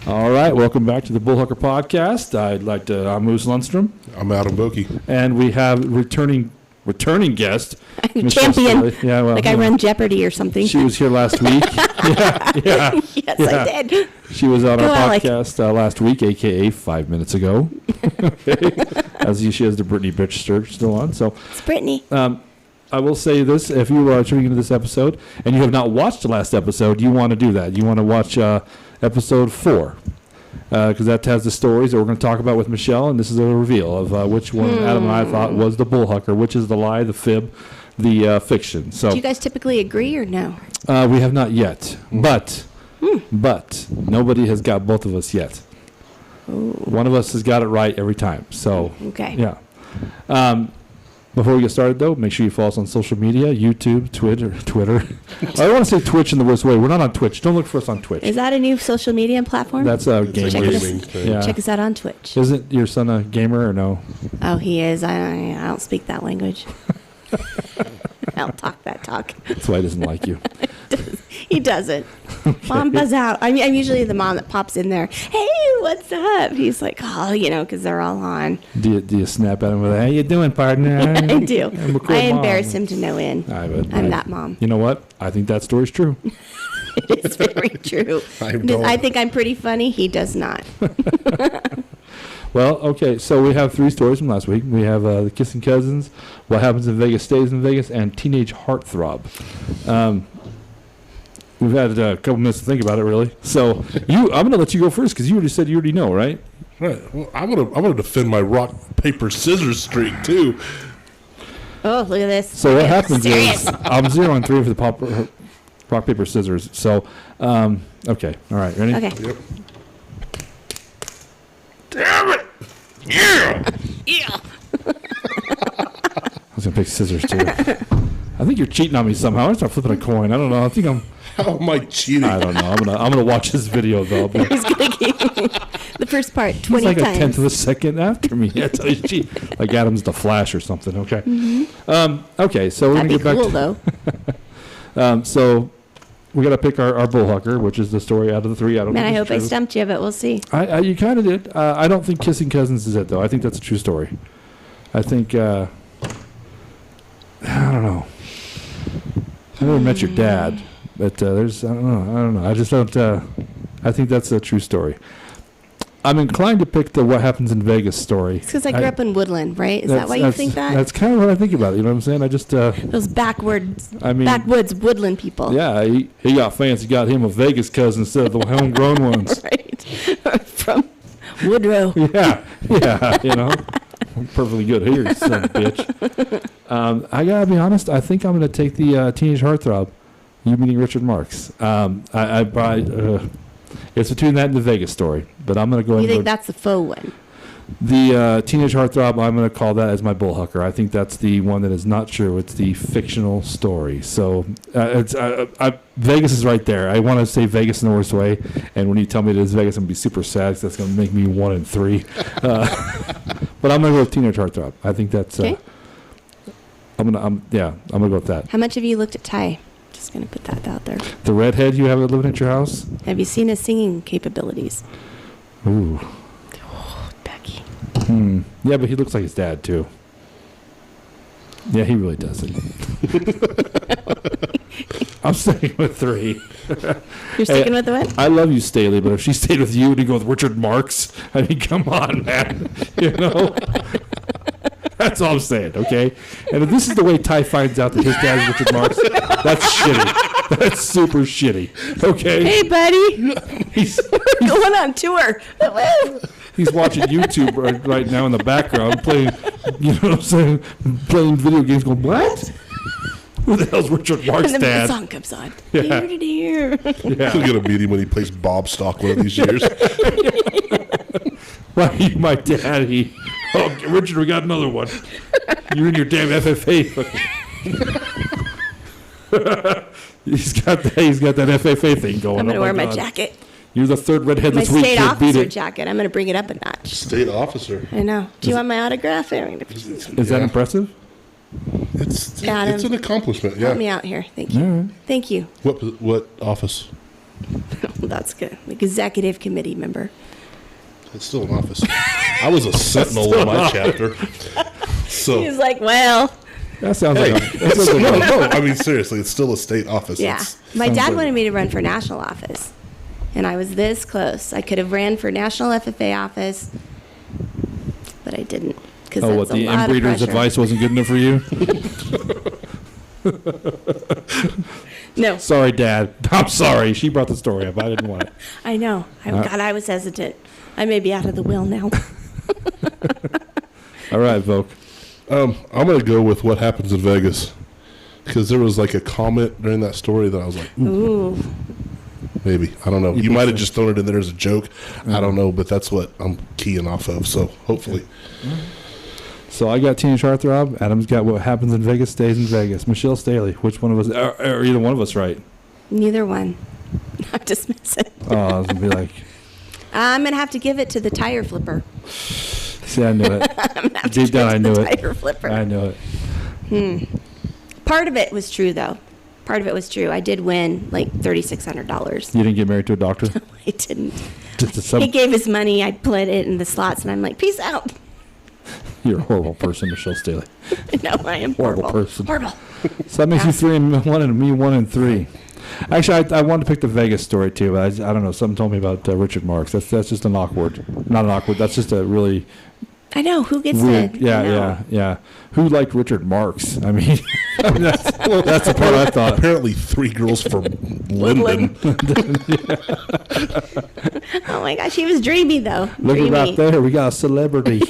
All right, welcome back to the Bullhucker Podcast. I'm Moose Lundstrom. I'm Adam Boki. And we have returning guest. Champion. Yeah, well, I run Jeopardy or something. She was here last week. yeah. Yes, I did. She was on our podcast last week, a.k.a. 5 minutes ago. Okay. She has the Brittany bitch shirt still on. So it's Brittany. I will say this. If you are tuning into this episode and you have not watched the last episode, you want to do that. You want to watch episode 4. Because that has the stories that we're going to talk about with Michelle, and this is a reveal of which one Adam and I thought was the Bullhucker, which is the lie, the fib, the fiction. So, do you guys typically agree or no? We have not yet, but nobody has got both of us yet. Ooh. One of us has got it right every time. So, okay, yeah. Before we get started, though, make sure you follow us on social media, YouTube, Twitter. I don't want to say Twitch in the worst way. We're not on Twitch. Don't look for us on Twitch. Is that a new social media platform? That's gaming. Check us out on Twitch. Isn't your son a gamer or no? Oh, he is. I don't speak that language. I don't talk that talk. That's why he doesn't like you. He doesn't. Okay. Mom, buzz out. I'm usually the mom that pops in there. Hey, what's up? He's like, because they're all on. Do you snap at him with, how you doing, partner? I do. I embarrass him to no end. I'm that mom. You know what? I think that story's true. It is very true. I think I'm pretty funny. He does not. Well, okay, so we have 3 stories from last week. We have the Kissing Cousins, What Happens in Vegas Stays in Vegas, and Teenage Heartthrob. We've had a couple minutes to think about it, really. So I'm going to let you go first because you already said you already know, right? Right. Well, I'm gonna defend my rock paper scissors streak too. Oh, look at this! So what happens is I'm 0-3 for the rock paper scissors. So okay, all right, ready? Okay. Yep. Damn it! Yeah. Yeah. I was gonna pick scissors too. I think you're cheating on me somehow. I'm gonna start flipping a coin. I don't know. I think I'm. How am I cheating? I don't know. I'm gonna watch this video though. But he's gonna keep the first part 20 times. It's like times. a tenth of a second after me. That's how you cheat. Like Adam's the Flash or something. Okay. Mm-hmm. Okay. So we're That'd gonna get cool, back to. So we got to pick our Bullhucker, which is the story out of the 3. I hope I stumped you, but we'll see. You kind of did. I don't think Kissing Cousins is it though. I think that's a true story. I think. I don't know. I never met your dad, but I don't know. I just don't. I think that's a true story. I'm inclined to pick the What Happens in Vegas story. It's because I grew up in Woodland, right? Is that why you think that? That's kind of what I think about it. You know what I'm saying? I just those backwoods Woodland people. Yeah, he got fans. He got him a Vegas cousin instead of the homegrown ones. Right, from Woodrow. Yeah, you know. Perfectly good here, son of a bitch. I gotta be honest. I think I'm gonna take the Teenage Heartthrob. You meaning Richard Marx? It's between that and the Vegas story, but I'm gonna go. You think that's the faux one? The Teenage Heartthrob. I'm gonna call that as my Bullhucker. I think that's the one that is not true. It's the fictional story. So Vegas is right there. I want to say Vegas in the worst way, and when you tell me it is Vegas, I'm gonna be super sad because that's gonna make me 1-3. But I'm gonna go with Teenage Heartthrob. I think that's. Okay. I'm gonna go with that. How much have you looked at Ty? Just gonna put that out there. The redhead you have living at your house. Have you seen his singing capabilities? Ooh. Oh, Becky. Yeah, but he looks like his dad too. Yeah, he really doesn't. I'm sticking with 3. You're sticking with the what? I love you, Staley, but if she stayed with you, would you go with Richard Marx? I mean, come on, man. You know? That's all I'm saying, okay? And if this is the way Ty finds out that his dad is Richard Marx, that's shitty. That's super shitty, okay? Hey, buddy. He's going on tour. He's watching YouTube right now in the background, playing, you know what I'm saying, playing video games going, what? Who the hell's Richard Marx' and then dad? the song comes on. Yeah. Here. Yeah. We'll get a meeting when he plays Bob Stock one of these years. Why, you my daddy? Oh, Richard, we got another one. You're in your damn FFA. He's got that FFA thing going. I'm going to wear my jacket. You're the 3rd redhead this week. My state officer jacket. I'm going to bring it up a notch. State officer. I know. Do you want my autograph? Is that impressive? It's an accomplishment. Yeah. Help me out here. Thank you. Right. Thank you. What office? That's good. Executive committee member. It's still an office. I was a sentinel in my chapter. So He's like, well, That sounds hey, like that sounds like no. I mean, seriously, it's still a state office. yeah. It's, My sounds dad like- wanted me to run for national office, and I was this close. I could have ran for national FFA office, but I didn't. Because oh, what, the inbreeder's advice wasn't good enough for you? No, Sorry, Dad. I'm sorry. She brought the story up. I didn't want it. I know. God, I was hesitant. I may be out of the will now. All right, Vogue. I'm going to go with what happens in Vegas. Because there was like a comment during that story that I was like, ooh, Ooh. maybe. I don't know. You think might have so? just thrown it in there as a joke. I don't know, but that's what I'm keying off of. So hopefully. So I got Teenage Heartthrob. Adam's got what happens in Vegas stays in Vegas. Michelle Staley. Which one of us? Are either one of us right? Neither one. I'm dismissing. Oh, I was going to be like, I'm going to have to give it to the tire flipper. see, I knew it. I'm gonna have to Deep give down, it I to knew the it. tire flipper. I knew it. Part of it was true, though. Part of it was true. I did win like $3,600. You didn't get married to a doctor? I didn't. Just to some, He gave his money. I put it in the slots, and I'm like, peace out. you're a horrible person, Michelle Staley. No, I am Horrible horrible. person. Horrible. So that makes you 3-1 and me 1-3. Actually, I wanted to pick the Vegas story too, but I don't know. Something told me about Richard Marx. That's just an awkward, not an awkward. That's just a really I know. Who gets weird. it? I know. Yeah. Who liked Richard Marx? I mean, that's the part I thought. Apparently 3 girls from Linden. Oh my gosh, he was dreamy though. Look Dreamy. right there. We got a celebrity.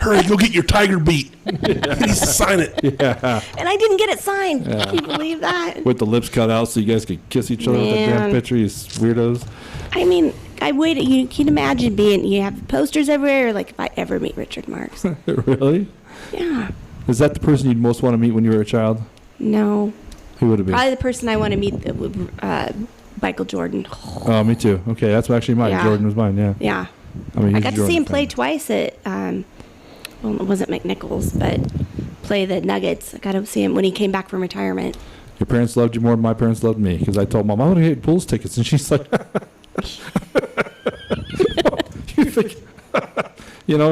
Hurry, go get your tiger beat. He needs to sign it. Yeah. And I didn't get it signed. Can you believe that? With the lips cut out so you guys could kiss each other with that damn Man. picture, you weirdos. I mean, I waited. You can imagine you have posters everywhere. Like if I ever meet Richard Marx. Really? Yeah. Is that the person you'd most want to meet when you were a child? No. Who would it be? Probably the person I want to meet, Michael Jordan. Oh, me too. Okay, that's actually mine. Yeah. Jordan was mine, yeah. Yeah. I mean, I he's got a to see him Jordan play fan. twice at, well, it wasn't McNichols, but play the Nuggets. I got to see him when he came back from retirement. Your parents loved you more than my parents loved me because I told Mom, I want to get Bulls tickets. And she's like, you think,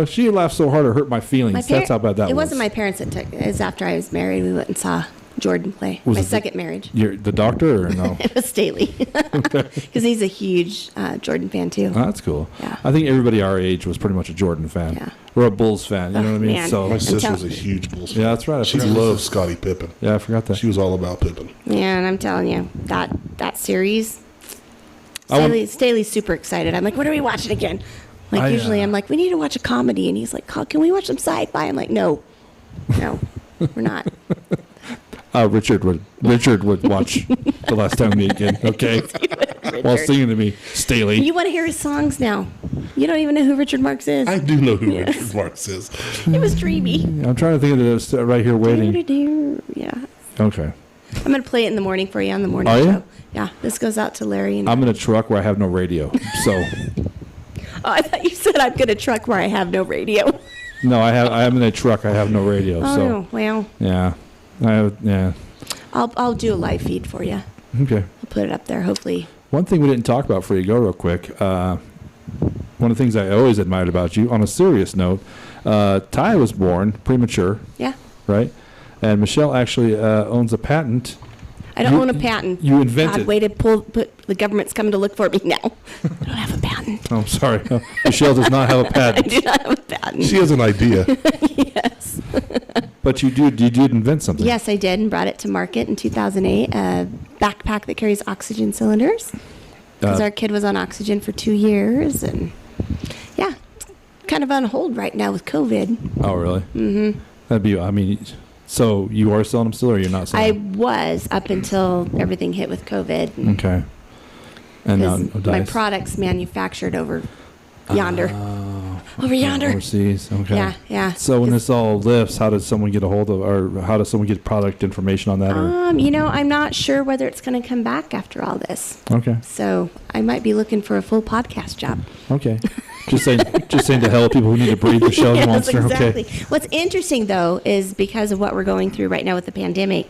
she laughed so hard it hurt my feelings. That's how bad that was. It wasn't my parents that took it. It was after I was married. We went and saw Jordan play. Was My it second marriage. The doctor or no? It was Staley. Because he's a huge Jordan fan, too. Oh, that's cool. Yeah. I think everybody our age was pretty much a Jordan fan. Yeah. Or a Bulls fan. You know what I mean? man. So My I'm sister's telling- a huge Bulls fan. yeah, that's right. I She forgot. loves Scottie Pippen. Yeah, I forgot that. She was all about Pippen. Yeah, and I'm telling you, that series, I want- Staley's super excited. I'm like, what are we watching again? Like, usually I'm like, we need to watch a comedy. And he's like, can we watch some sci-fi? I'm like, no, we're not. Richard would watch The Last Time We Meet Again, okay? While Richard. singing to me, Staley. You want to hear his songs now. You don't even know who Richard Marx is. I do know who Yes. Richard Marx is. It was dreamy. I'm trying to think of this right here waiting. Yeah. Okay. I'm going to play it in the morning for you on the morning Are show. you? Yeah, this goes out to Larry. And I'm in a truck where I have no radio. So, Oh, I thought you said I'm going to truck where I have no radio. no, I am in a truck. I have no radio. Oh, So, well, yeah. Yeah. I'll do a live feed for you. Okay. I'll put it up there, hopefully. One thing we didn't talk about before you go real quick. One of the things I always admired about you, on a serious note, Ty was born premature, Yeah. right? And Michelle actually owns a patent. I don't You- own a patent. you invented- God, way to put the government's coming to look for me now. I don't have a patent. Oh, I'm sorry. Michelle does not have a I patent. do not have a patent. She has an idea. Yes. But you did invent something. Yes, I did, and brought it to market in 2008. A backpack that carries oxygen cylinders. Because our kid was on oxygen for 2 years, and yeah, kind of on hold right now with COVID. Oh, really? Mm-hmm. That'd be, I mean, so you are selling them still, or you're not I selling them? was up until everything hit with COVID. and- Okay. And now, Because no my dice? product's manufactured over yonder. Over yonder. Overseas, okay. Yeah. So when this all lifts, how does someone get a hold of, or how does someone get product information on that? Or I'm not sure whether it's going to come back after all this. okay, So I might be looking for a full podcast job. okay. just saying to help people who need to breathe. Michelle Yes, Monster. exactly. Okay. What's interesting though is because of what we're going through right now with the pandemic,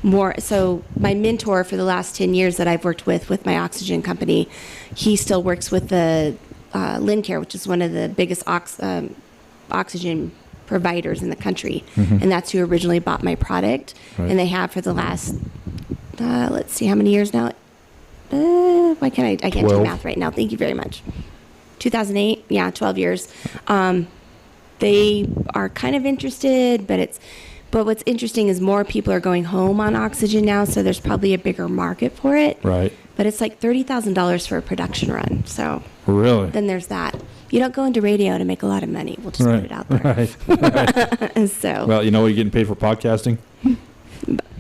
more. So my mentor for the last 10 years that I've worked with my oxygen company, he still works with the Lincare, which is one of the biggest oxygen providers in the country. And that's who originally bought my product. Right. And they have for the last, let's see, how many years now? Why can't I can't do 12. math right now. Thank you very much. 2008. Yeah, 12 years. They are kind of interested, but what's interesting is more people are going home on oxygen now, so there's probably a bigger market for it. Right. But it's like $30,000 for a production run. So Really? then there's that. You don't go into radio to make a lot of money. We'll just put it out there. Right. So Well, you know what you're getting paid for podcasting?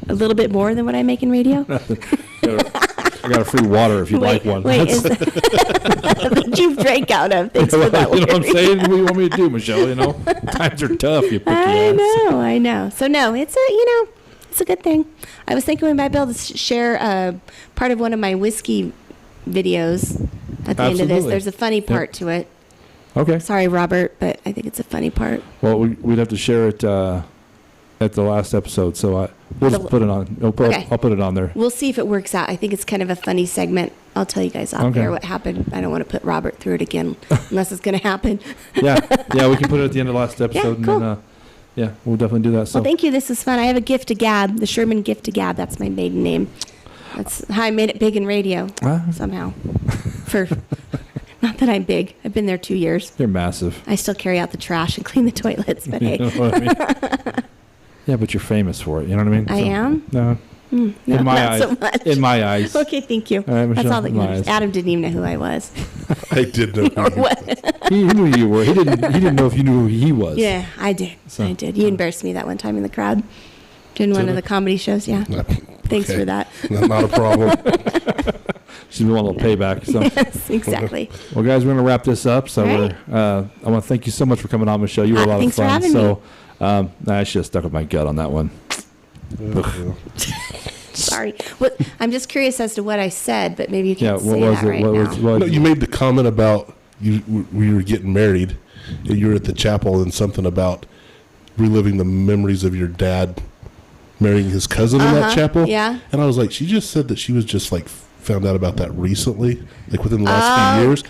a little bit more than what I make in radio. I got a free water if you'd like one. Wait, is that you've drank out of? Thanks for that. You know what I'm Larry. saying? What do you want me to do, Michelle? You know, times are tough. You pick I know. So no, it's a good thing. I was thinking we might be able to share part of one of my whiskey videos at the end of this. Absolutely. There's a funny part to it. Okay. Sorry, Robert, but I think it's a funny part. Well, we'd have to share it at the last episode, so we'll just put it on. I'll put it on there. We'll see if it works out. I think it's kind of a funny segment. I'll tell you guys out there what happened. I don't want to put Robert through it again unless it's going to happen. Yeah, we can put it at the end of the last episode, cool. and then we'll definitely do that. So Well, thank you. This is fun. I have a gift to Gab, the Sherman gift to Gab. That's my maiden name. That's how I made it big in radio somehow. Not that I'm big. I've been there 2 years. You're massive. I still carry out the trash and clean the toilets, but hey. You know what I mean? Yeah, but you're famous for it. You know what I mean? I am? No. No, In my not eyes. so much. In my eyes. Okay, thank you. All right, That's Michelle, all that in my matters. eyes. Adam didn't even know who I was. I did know. Or what? He knew who you were. He didn't know if you knew who he was. Yeah, I did. So, I did. You embarrassed me that one time in the crowd. Doing one of the comedy shows, yeah. Thanks for that. Not a problem. She's been a little payback. So. Yes, exactly. Well, guys, we're going to wrap this up. So Right. I want to thank you so much for coming on, Michelle. You were a lot of Thanks for fun. having So I should have stuck with my gut on that one. Sorry. I'm just curious as to what I said, but maybe you can't what say was that it? right What now. was what? No, you made the comment about we were getting married, and you were at the chapel, and something about reliving the memories of your dad marrying his cousin in that chapel. Yeah. And I was like, she just said that she was just like found out about that recently, like within the last few years.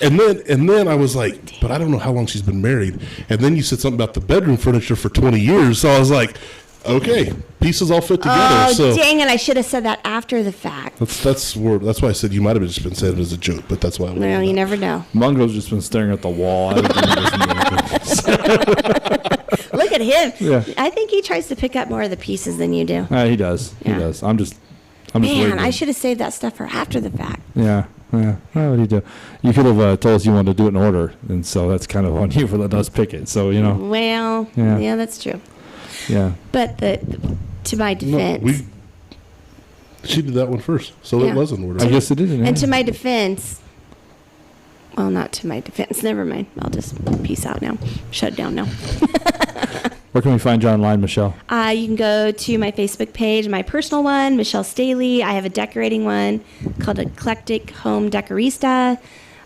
And then I was like, but I don't know how long she's been married. And then you said something about the bedroom furniture for 20 years. So I was like, okay, pieces all fit together. Oh, so dang it. I should have said that after the fact. that's why I said you might have just been saying it as a joke, but that's why I No, you never know. Mungo's just been staring at the wall. Look at him. Yeah. I think he tries to pick up more of the pieces than you do. He does. He Yeah. does. I'm just Man, waiting. I should have saved that stuff for after the fact. Yeah. Well, what do you do? You could have told us you wanted to do it in order, and so that's kind of on you for letting us pick it. So, you know. Well, Yeah. yeah, that's true. Yeah. But to my defense, she did that one first, so Yeah. it was in order. I guess it is. and to my defense, well, not to my defense. Never mind. I'll just peace out now. Shut down now. Where can we find you online, Michelle? You can go to my Facebook page, my personal one, Michelle Staley. I have a decorating one called Eclectic Home Decorista.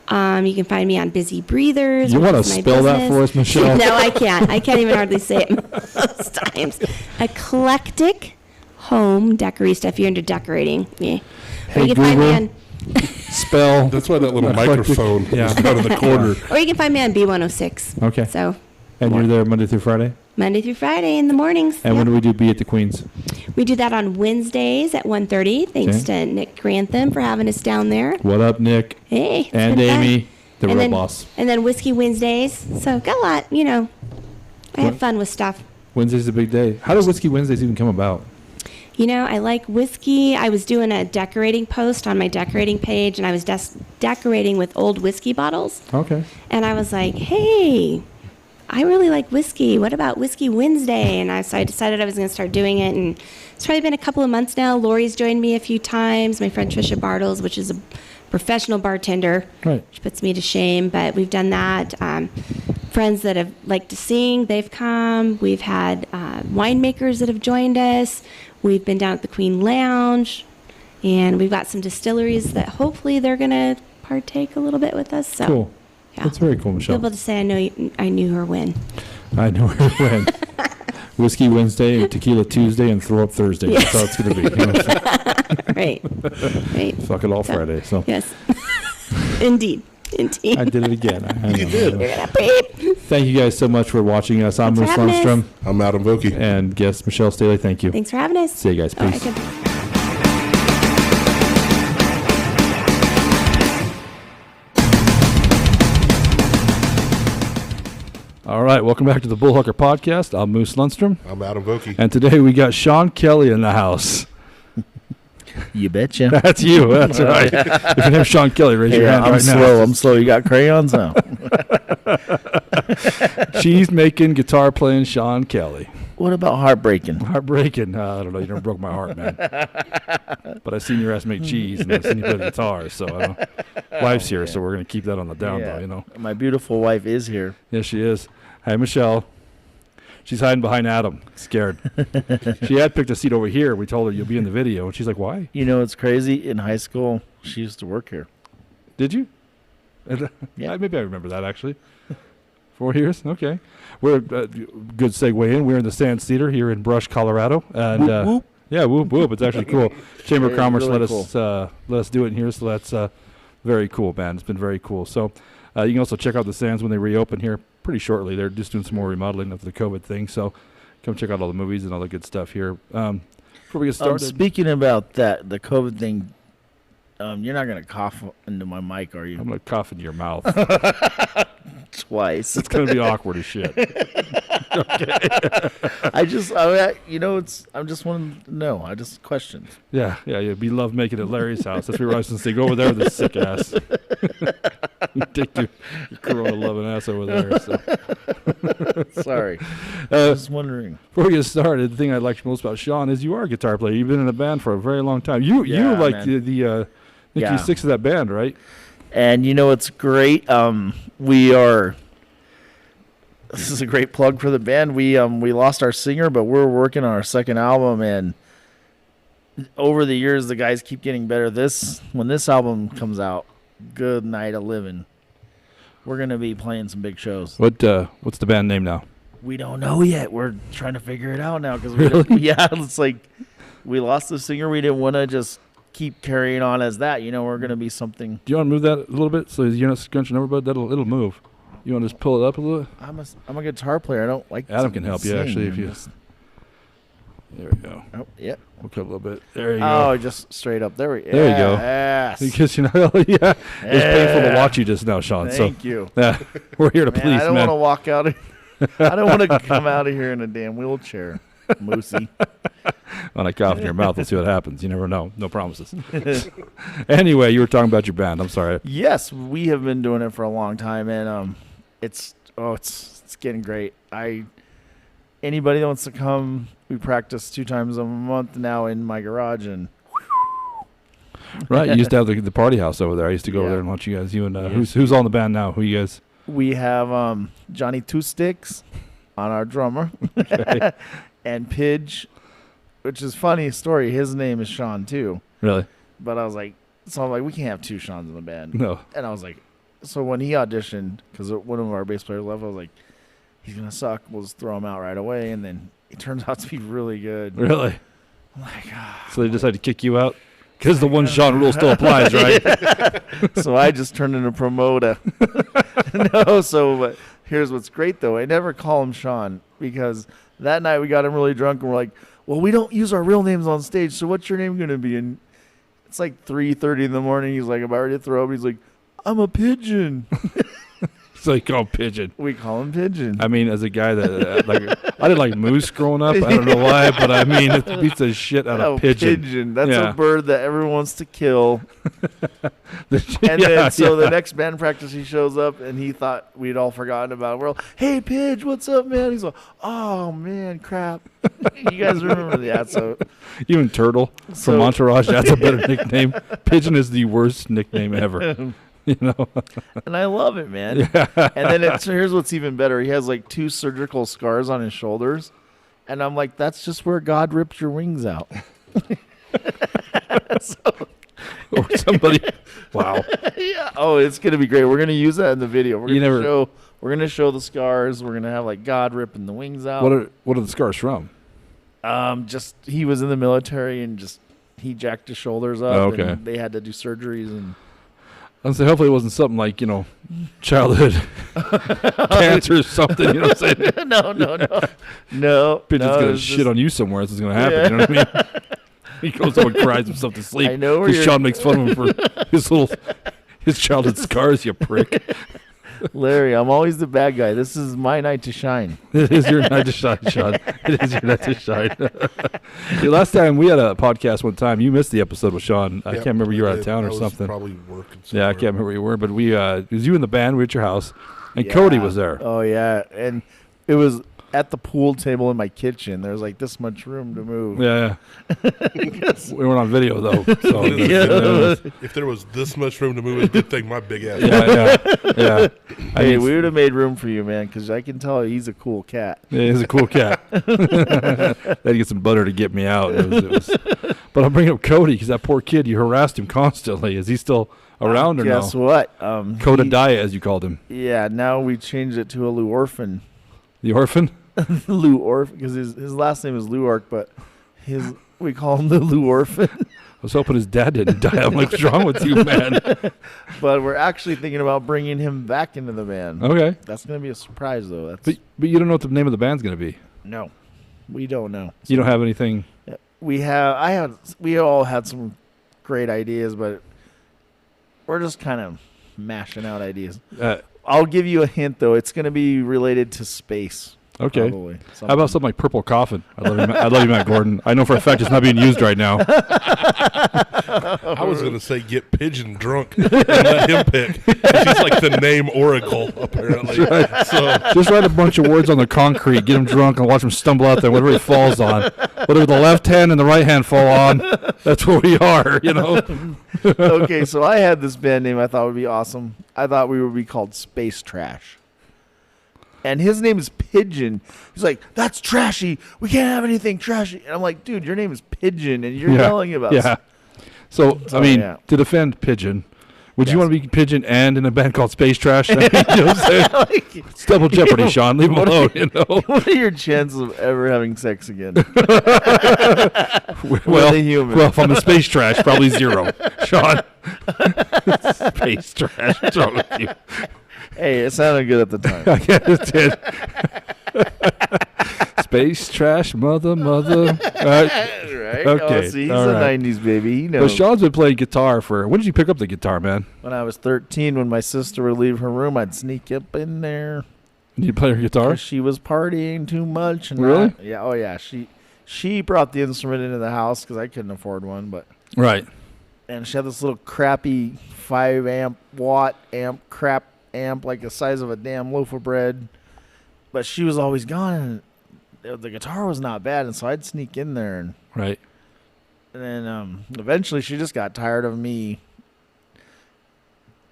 You can find me on Busy Breathers. You want to which is my spell that business. for us, Michelle? No, I can't. I can't even hardly say it most times. Eclectic Home Decorista, if you're into decorating. Yeah. Hey, Or you can find me Google. Spell. That's why that little Eclectic. microphone Yeah. is down in the corner. or you can find me on B106. Okay. So And you're there Monday through Friday? Monday through Friday in the mornings. And yeah. when do we do Be at the Queens? We do that on Wednesdays at 1:30. Thanks Okay. to Nick Grantham for having us down there. What up, Nick? Hey. it's And been fun. Amy, the And real then- boss. And then Whiskey Wednesdays. So got a lot, I have What? fun with stuff. Wednesday's a big day. How does Whiskey Wednesdays even come about? I like whiskey. I was doing a decorating post on my decorating page, and I was decorating with old whiskey bottles. Okay. And I was like, hey, I really like whiskey. What about Whiskey Wednesday? And so I decided I was going to start doing it. And it's probably been a couple of months now. Lori's joined me a few times. My friend Trisha Bartles, which is a professional bartender. Right. Which puts me to shame, but we've done that. Friends that have liked to sing, they've come. We've had winemakers that have joined us. We've been down at the Queen Lounge. And we've got some distilleries that hopefully they're going to partake a little bit with us. So, Cool. yeah. That's very cool, Be Michelle. able to say I knew her when. I know her when. Whiskey Wednesday, Tequila Tuesday, and Throw Up Thursday. Yes. That's how it's going to be. You know? Right. Fuck it all Friday. So yes. Indeed. I did it again. You did. You're gonna beep. Thank you guys so much for watching us. I'm Thanks Moose for having Lundstrom. I'm Adam Vokey. And guest Michelle Staley. Thank you. Thanks for having us. See you guys. All right, Peace. good. All right. Welcome back to the Bullhucker Podcast. I'm Moose Lundstrom. I'm Adam Vokey. And today we got Sean Kelly in the house. You betcha. That's you. That's right. If your name's Sean Kelly, raise your hand I'm right slow. I'm slow. You got crayons now. now. She's making guitar playing Sean Kelly. What about heartbreaking? Heartbreaking. I don't know. You never broke my heart, man. But I've seen your ass make cheese, and I've seen you play the guitar. So wife's here, so we're going to keep that on the down low, you know. My beautiful wife is here. Yes, she is. Hi, Michelle. She's hiding behind Adam, scared. She had picked a seat over here. We told her you'll be in the video, and she's like, "Why? You know, it's crazy. In high school, she used to work here. Did you?" Yeah. Maybe I remember that actually. 4 years. Okay. We're good segue in. We're in the Sands Theater here in Brush, Colorado, and Whoop, whoop. yeah, whoop whoop. It's actually cool. Chamber of It is Commerce really let us do it in here, so that's very cool, man. It's been very cool. So you can also check out the Sands when they reopen here pretty shortly. They're just doing some more remodeling of the COVID thing, so come check out all the movies and all the good stuff here. Before we get started, Speaking about that, the COVID thing, you're not going to cough into my mic, are you? I'm gonna cough into your mouth. Twice. It's gonna be awkward as shit. I just wanting to know. I just questioned. Yeah. We love making it Larry's house. That's where I was going to say, go over there with this sick ass. You take your Corona loving ass over there. So. Sorry. Just wondering. Before we get started, the thing I like most about Sean is you are a guitar player. You've been in a band for a very long time. You like man. the Nikki Sixx of that band, right? And you know, it's great. This is a great plug for the band. We lost our singer, but we're working on our second album, and over the years the guys keep getting better. When this album comes out, Good Night of Living, we're gonna be playing some big shows. What's the band name now? We don't know yet. We're trying to figure it out now because it's like we lost the singer. We didn't want to just keep carrying on as that. You know, we're gonna be something. Do you want to move that a little bit so you're not scrunching over, but it'll move. You want to just pull it up a little? I'm a guitar player. I don't like. Adam can help you actually if you. There we go. Oh, yep. We'll cut a little bit. There you go. Oh, just straight up. There we go. There you go. Yes. Because it's painful to watch you just now, Sean. Thank you. We're here to Man, please, I don't man. want to walk out. I don't want to come out of here in a damn wheelchair, Moosey. When I cough in your mouth, we'll see what happens. You never know. No promises. Anyway, you were talking about your band. I'm sorry. Yes, we have been doing it for a long time, and it's getting great. Anybody that wants to come, we practice 2 times a month now in my garage, and Right, you used to have the party house over there. I used to go over Yeah. there and watch you guys. You and who's on the band now? Who you guys? we have Johnny Two Sticks on our drummer, Okay. and Pidge, which is funny story. His name is Sean too, Really? but I'm like, we can't have 2 Seans in the band. No. And I was like, so when he auditioned, because one of our bass players left, I was like, he's going to suck. We'll just throw him out right away. And then it turns out to be really good. Really? I'm like, So they decided to kick you out because the one Sean rule still applies, right? So I just turned into promoter. But here's what's great, though. I never call him Sean because that night we got him really drunk and we're like, well, we don't use our real names on stage. So what's your name going to be? And it's like 3:30 in the morning. He's like, I'm about ready to throw up. He's like, I'm a pigeon. So you call him Pigeon. We call him Pigeon. I mean, as a guy that I did like moose growing up. I don't know why, but I mean, it beats the shit out of pigeon. That's Yeah. a bird that everyone wants to kill. And Yeah, then the yeah. next band practice he shows up and he thought we'd all forgotten about it. We're all, hey Pidge, what's up, man? He's like, oh man, crap. You guys remember that? So Even Turtle from Entourage, that's a better nickname. Pigeon is the worst nickname ever. You know? and I love it, man. And then so here's what's even better. He has like 2 surgical scars on his shoulders. And I'm like, that's just where God ripped your wings out. Or somebody. Wow. Yeah. Oh, it's going to be great. We're going to use that in the video. We're You going to never- show we're gonna show the scars. We're gonna have like God ripping the wings out. What are the scars from? Just he was in the military and just he jacked his shoulders up. Oh, okay. And they had to do surgeries and. I'd say hopefully it wasn't something like, childhood cancer or something, you know what I'm saying? No. Pigeon's going to shit on you somewhere. This is going to happen, you know what I mean? He goes home and cries himself to sleep. I know where because Sean makes fun of him for his childhood scars, you prick. Larry, I'm always the bad guy. This is my night to shine. It is your night to shine, Sean. It is your night to shine. Last time we had a podcast one time, you missed the episode with Sean. I can't remember, you were out of town or something. Probably working somewhere. Yeah, I can't remember where you were, but it was you and the band. We were at your house, and Cody was there. Oh, yeah. And it was at the pool table in my kitchen. There's like this much room to move. Yeah. We weren't on video, though. So if there was this much room to move, it's a good thing my big ass. Yeah. Hey, we would have made room for you, man, because I can tell he's a cool cat. Yeah, he's a cool cat. They had to get some butter to get me out. But I'm bringing up Cody because that poor kid, you harassed him constantly. Is he still around or no? Guess what? Coda Diet, as you called him. Yeah, now we changed it to a Lou Orphan. The orphan? Lou Orphan, because his last name is Luark, but we call him the Lou Orphan. I was hoping his dad didn't die. I'm like, what's wrong with you, man? But we're actually thinking about bringing him back into the band. Okay. That's going to be a surprise, though. But you don't know what the name of the band's going to be. No, we don't know. You don't have anything? We all had some great ideas, but we're just kind of mashing out ideas. I'll give you a hint, though. It's going to be related to space. Okay. Probably. How about something like Purple Coffin? I love you, Matt Gordon. I know for a fact it's not being used right now. I was going to say get Pigeon drunk and let him pick. He's like the name oracle, apparently. Right. So just write a bunch of words on the concrete, get him drunk, and watch him stumble out there, whatever he falls on. Whatever the left hand and the right hand fall on, that's where we are, Okay, so I had this band name I thought would be awesome. I thought we would be called Space Trash. And his name is Pigeon. He's like, that's trashy. We can't have anything trashy. And I'm like, dude, your name is Pigeon, and you're yelling about So, to defend Pigeon, would you want to be Pigeon and in a band called Space Trash? You know what I'm saying? It's double jeopardy, Sean. Leave him alone, What are your chances of ever having sex again? Well, if I'm a Space Trash, probably 0. Sean. Space Trash. What's wrong with you? Hey, it sounded good at the time. It did. Space Trash, mother. Right? Okay. Oh, see, he's a 90s baby. He knows. But Sean's been playing guitar for... When did you pick up the guitar, man? When I was 13, when my sister would leave her room, I'd sneak up in there. You play her guitar? She was partying too much. And really? Oh, yeah. She brought the instrument into the house because I couldn't afford one. But right. And she had this little crappy 5 watt crap amp like the size of a damn loaf of bread, but she was always gone, and the guitar was not bad, and so I'd sneak in there, and then eventually she just got tired of me,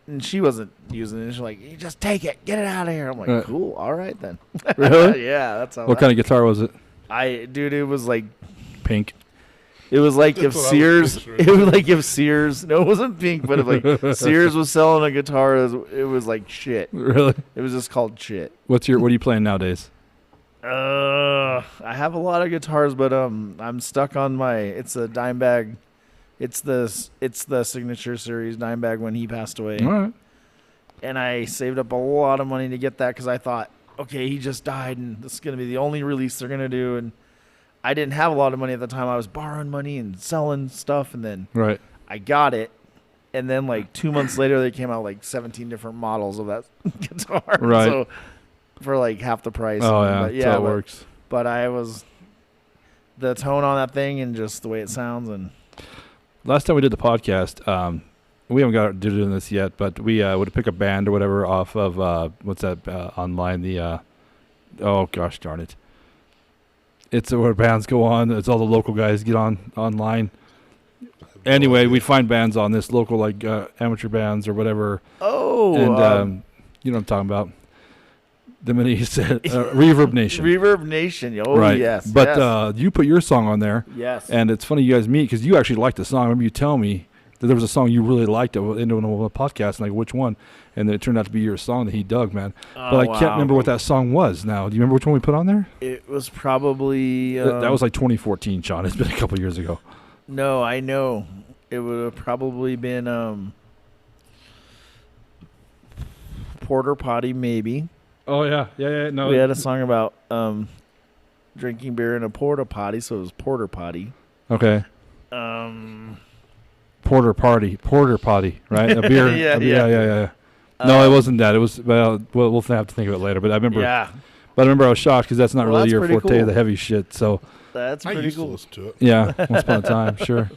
and she wasn't using it. She's like, "You just take it, get it out of here." I'm like, "Cool, all right then." Really? Yeah, that's how. What kind of guitar was it? Dude, it was like pink. It was like if Sears. It was like if Sears. No, it wasn't pink, but if like Sears was selling a guitar, it was like shit. Really? It was just called shit. What are you playing nowadays? I have a lot of guitars, but I'm stuck on it's a Dimebag. It's the Signature Series Dimebag when he passed away. All right. And I saved up a lot of money to get that because I thought, okay, he just died, and this is gonna be the only release they're gonna do, and I didn't have a lot of money at the time. I was borrowing money and selling stuff, and then I got it. And then like 2 months later, they came out like 17 different models of that guitar. Right. So for like half the price. Oh, yeah. That's how it works. But the tone on that thing and just the way it sounds. And last time we did the podcast, we haven't got to do this yet, but we would pick a band or whatever off of, what's that online? Oh, gosh darn it. It's where bands go on. It's all the local guys get online. Anyway, we'd find bands on this local, like amateur bands or whatever. Oh. And you know what I'm talking about. The minute you said Reverb Nation. Reverb Nation. Oh, right. Yes. But you put your song on there. Yes. And it's funny you guys meet because you actually like the song. I remember you telling me that there was a song you really liked into a podcast, and like which one, and then it turned out to be your song that he dug, man. Oh, but I can't remember what that song was now. Do you remember which one we put on there? It was probably That was like 2014, Sean. It's been a couple years ago. No, I know. It would have probably been Porter Potty, maybe. Oh yeah. No, We had a song about drinking beer in a porta potty, so it was Porter Potty. Okay. Porter potty, right? A beer. Yeah. No, it wasn't that. It was. Well, we'll have to think of it later. But I remember. Yeah, But I remember I was shocked because that's not Well, really that's your pretty forte, cool. the heavy shit. So that's I pretty used to cool. listen to it. yeah, once upon a time, sure.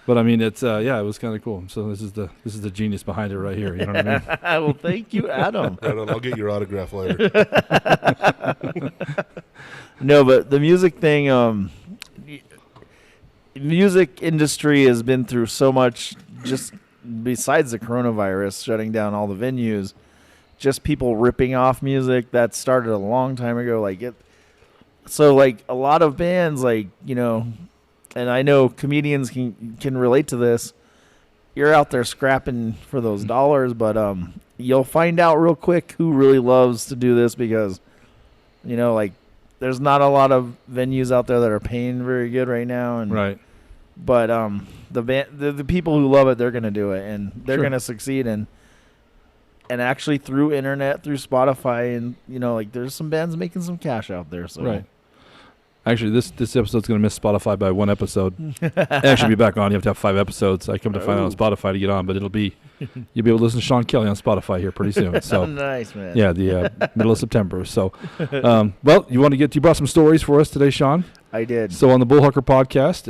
But I mean, it's it was kind of cool. So this is the genius behind it right here. You know what I mean? Well, thank you, Adam. Right on, I'll get your autograph later. No, but the music thing, music industry has been through so much. Just besides the coronavirus shutting down all the venues, just people ripping off music that started a long time ago. So a lot of bands, and I know comedians can relate to this. You're out there scrapping for those dollars, but you'll find out real quick who really loves to do this because, there's not a lot of venues out there that are paying very good right now, and Right. But the people who love it, they're gonna do it, and they're Sure. gonna succeed, and actually through internet, through Spotify, and there's some bands making some cash out there. So Right. Actually, this episode's going to miss Spotify by one episode. Actually, be back on. You have to have 5 episodes. I come to find out on Spotify to get on, but you'll be able to listen to Sean Kelly on Spotify here pretty soon. So nice, man. yeah, the middle of September. So, well, you brought some stories for us today, Sean. I did. So on the Bullhucker Podcast,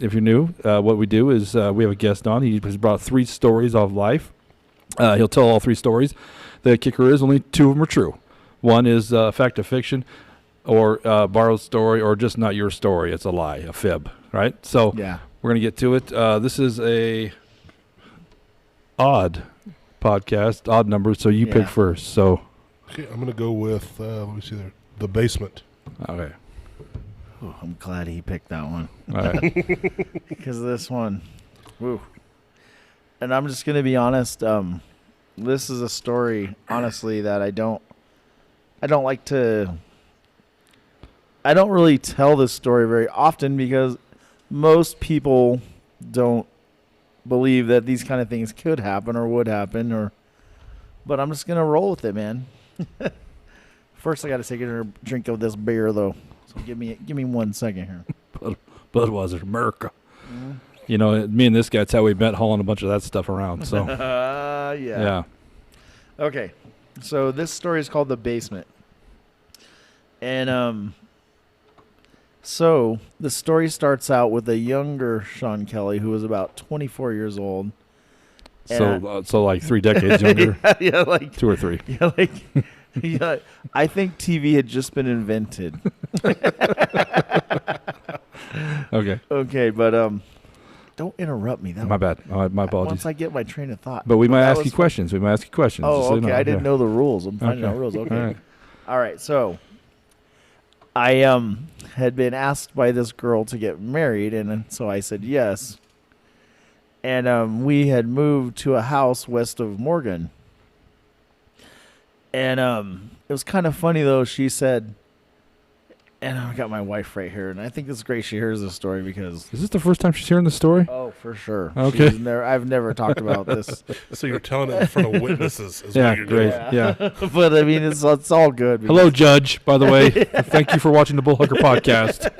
if you're new, what we do is we have a guest on. He has brought 3 stories of life. He'll tell all 3 stories. The kicker is only 2 of them are true. One is fact of fiction, or borrowed story, or just not your story. It's a lie, a fib, right? So Yeah. we're going to get to it. This is a odd podcast, odd numbers, so you pick Yeah. first. So Okay, I'm going to go with, let me see there, The Basement. okay. Oh, I'm glad he picked that one All right. because this one, woo. And I'm just gonna be honest. This is a story, honestly, that I don't like to. I don't really tell this story very often because most people don't believe that these kind of things could happen or would happen, but I'm just gonna roll with it, man. First, I got to take a drink of this beer, though. So give me 1 second here. Budweiser, America. You know, me and this guy, that's how we met, hauling a bunch of that stuff around. So yeah. Okay, so this story is called The Basement. And so the story starts out with a younger Sean Kelly who was about 24 years old. So like 3 decades younger. yeah, like 2 or 3. yeah, like yeah, I think TV had just been invented. Okay. Okay, but don't interrupt me. That My bad. My apologies. Once I get my train of thought. But we might That ask you was- questions. We might ask you questions. just Oh, so you okay. know. I didn't Yeah. know the rules. I'm finding out rules. Okay. All right. All right. So I had been asked by this girl to get married, and so I said yes. And we had moved to a house west of Morgan. And it was kind of funny though. She said, and I got my wife right here, and I think it's great she hears this story because Is this the first time she's hearing the story? oh, for sure. Okay. I've never talked about this. So you're telling it in front of witnesses is Yeah, what you're great. doing. Yeah. But I mean, it's all good. Hello, Judge, by the way. Thank you for watching the Bullhucker Podcast.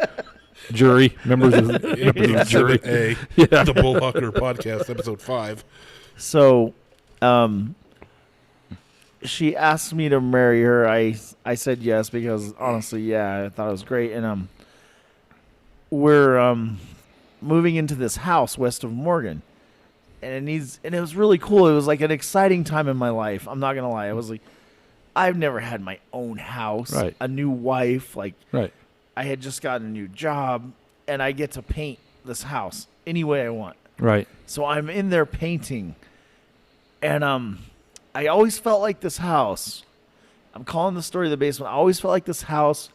Jury, members of the jury. Exhibit A, Yeah. The Bullhucker Podcast, episode 5. So, she asked me to marry her. I said yes because honestly, yeah, I thought it was great. And we're moving into this house west of Morgan, and it was really cool. It was like an exciting time in my life. I'm not gonna lie. It was like I've never had my own house, Right. a new wife. Like Right. I had just gotten a new job, and I get to paint this house any way I want. Right. So I'm in there painting, and I always felt like this house, I'm calling the story The Basement, I always felt like this house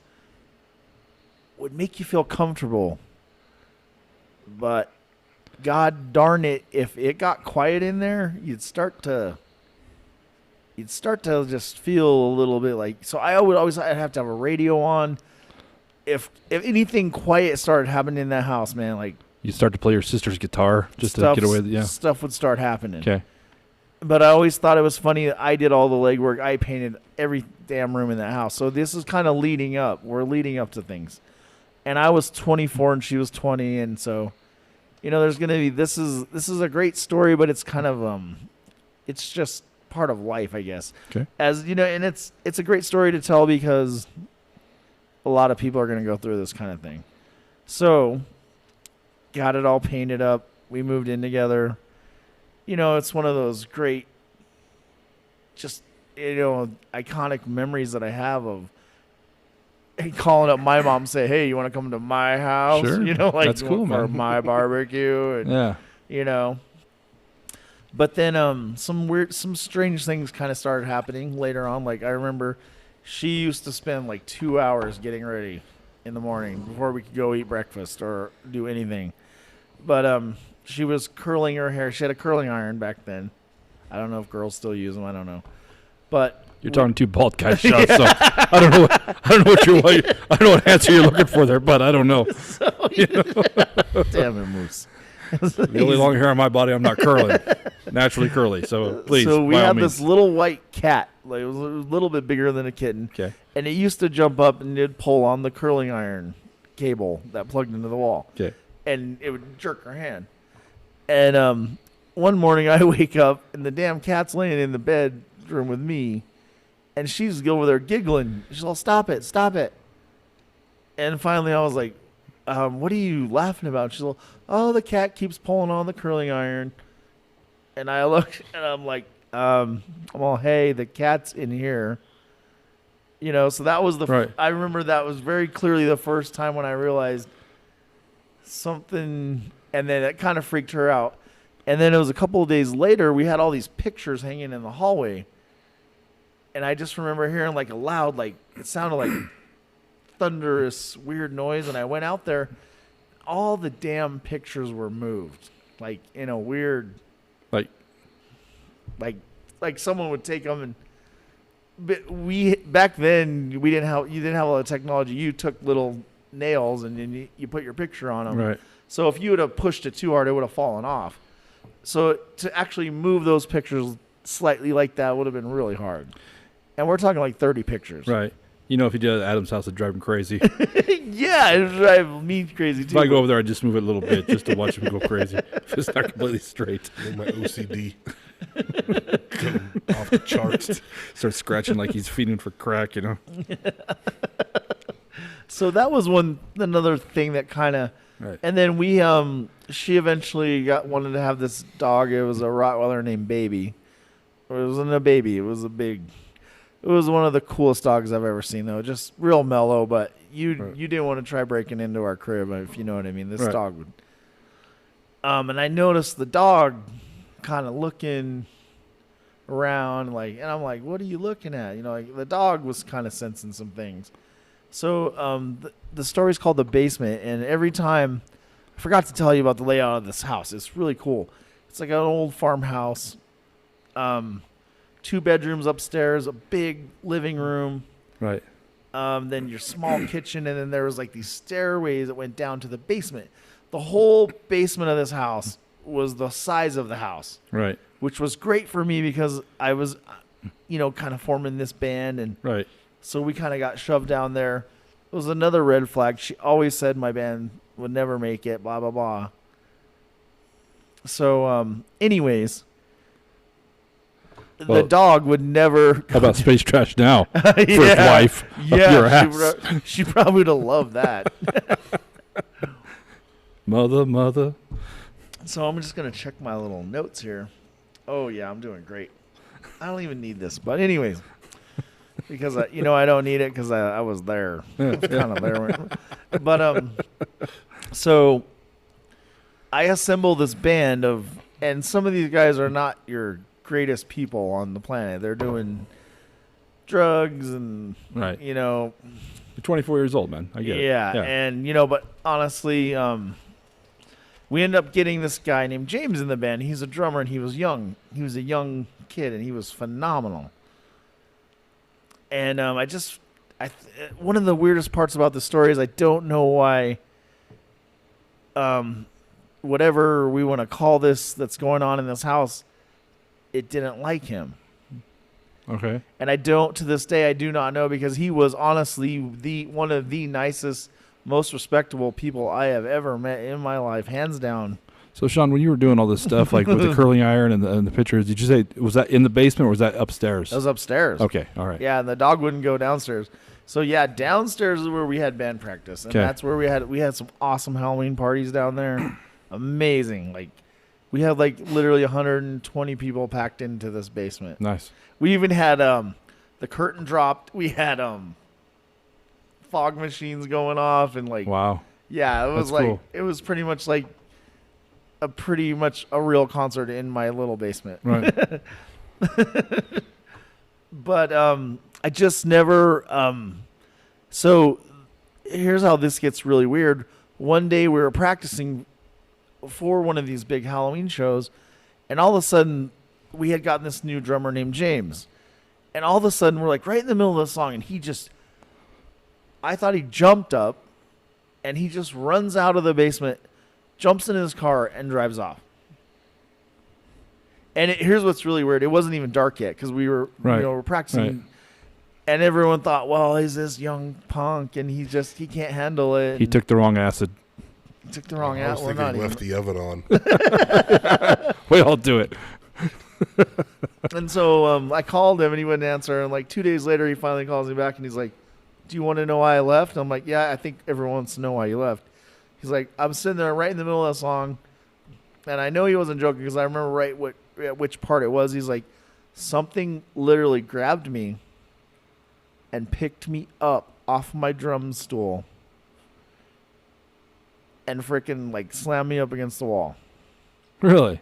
would make you feel comfortable, but God darn it, if it got quiet in there, you'd start to just feel a little bit like. So I'd have to have a radio on. If anything quiet started happening in that house, man, like You start to play your sister's guitar just to get away with it. Yeah. Stuff would start happening. Okay. But I always thought it was funny that I did all the legwork. I painted every damn room in that house. So this is kind of leading up. We're leading up to things. And I was 24 and she was 20. And so, there's going to be, this is a great story, but it's kind of, it's just part of life, I guess. Okay. As, and it's a great story to tell because a lot of people are going to go through this kind of thing. So, got it all painted up. We moved in together. It's one of those great, just, iconic memories that I have of calling up my mom and say, hey, you want to come to my house? Sure. That's cool, for man. my barbecue. And, Yeah. But then some strange things kind of started happening later on. Like I remember she used to spend like 2 hours getting ready in the morning before we could go eat breakfast or do anything. But she was curling her hair. She had a curling iron back then. I don't know if girls still use them. I don't know. But You're talking to bald guys, Sean, so I don't know what answer you're looking for there, but I don't know. Damn it, Moose. The only long hair on my body, I'm not curling. Naturally curly, so please. So we by all had means. this little white cat. Like it was a little bit bigger than a kitten. Okay. And it used to jump up and it'd pull on the curling iron cable that plugged into the wall. Okay. And it would jerk her hand. And one morning I wake up and the damn cat's laying in the bedroom with me. And she's over there giggling. She's all, stop it. And finally I was like, what are you laughing about? She's all, oh, the cat keeps pulling on the curling iron. And I look and I'm like, I'm all, hey, the cat's in here. So that was right. I remember that was very clearly the first time when I realized something, and then it kind of freaked her out. And then it was a couple of days later, we had all these pictures hanging in the hallway. And I just remember hearing like a loud, like it sounded like thunderous, weird noise. And I went out there, all the damn pictures were moved, like in a weird, like someone would take them and. But back then you didn't have a lot of technology. You took little nails and then you put your picture on them. Right. So if you would have pushed it too hard, it would have fallen off. So to actually move those pictures slightly like that would have been really hard. And we're talking like 30 pictures. Right. If you did it at Adam's house, it'd drive him crazy. Yeah, it'd drive me crazy too. If I go over there, I'd just move it a little bit just to watch him go crazy. If it's not completely straight. My OCD. Off the charts. Start scratching like he's feeding for crack, So that was another thing that kind of. Right. And then she eventually wanted to have this dog. It was a Rottweiler named Baby. It wasn't a baby. It was one of the coolest dogs I've ever seen, though. Just real mellow, but you didn't want to try breaking into our crib, if you know what I mean. This dog would. And I noticed the dog kind of looking around, and I'm like, what are you looking at? The dog was kind of sensing some things. So the story's called The Basement, and every time, I forgot to tell you about the layout of this house. It's really cool. It's like an old farmhouse. 2 bedrooms upstairs, a big living room. Right. Then your small kitchen, and then there was like these stairways that went down to the basement. The whole basement of this house was the size of the house. Right. Which was great for me because I was, kind of forming this band, and right. So we kind of got shoved down there. It was another red flag. She always said my band would never make it, blah, blah, blah. So, anyways, the dog would never. How about Space Trash Now for his wife of your ass? She probably would have loved that. Mother. So I'm just going to check my little notes here. Oh, yeah, I'm doing great. I don't even need this. But anyways, because, I don't need it because I was there. I was kind of there. But, so I assembled this band and some of these guys are not your greatest people on the planet. They're doing drugs and, right. You're 24 years old, man. I get it. Yeah. And, but honestly, we ended up getting this guy named James in the band. He's a drummer, and he was young. He was a young kid, and he was phenomenal. And one of the weirdest parts about the story is I don't know why, whatever we want to call this that's going on in this house, it didn't like him. Okay. And to this day, I do not know, because he was honestly one of the nicest, most respectable people I have ever met in my life, hands down. So, Sean, when you were doing all this stuff, like with the curling iron and the pictures, did you say, was that in the basement or was that upstairs? That was upstairs. Okay, all right. Yeah, and the dog wouldn't go downstairs. So, yeah, downstairs is where we had band practice. And that's where we had some awesome Halloween parties down there. Amazing. Like, we had, like, literally 120 people packed into this basement. Nice. We even had the curtain dropped. We had fog machines going off and, like, wow. Yeah, it was cool. It was pretty much like a real concert in my little basement. Right. But I just never so here's how this gets really weird. One day we were practicing for one of these big Halloween shows, and all of a sudden we had gotten this new drummer named James. And all of a sudden we're like right in the middle of the song, and I thought he jumped up, and he just runs out of the basement, jumps in his car, and drives off. And here's what's really weird. It wasn't even dark yet, because we were, we're practicing. Right. And everyone thought, well, he's this young punk, and he can't handle it. He took the wrong acid. He took the wrong I was acid. thinking he left the oven on. We all do it. And so I called him, and he wouldn't answer. And like 2 days later, he finally calls me back, and he's like, do you want to know why I left? And I'm like, yeah, I think everyone wants to know why you left. He's like, I'm sitting there right in the middle of that song, and I know he wasn't joking, because I remember which part it was. He's like, something literally grabbed me and picked me up off my drum stool and freaking like slammed me up against the wall. Really?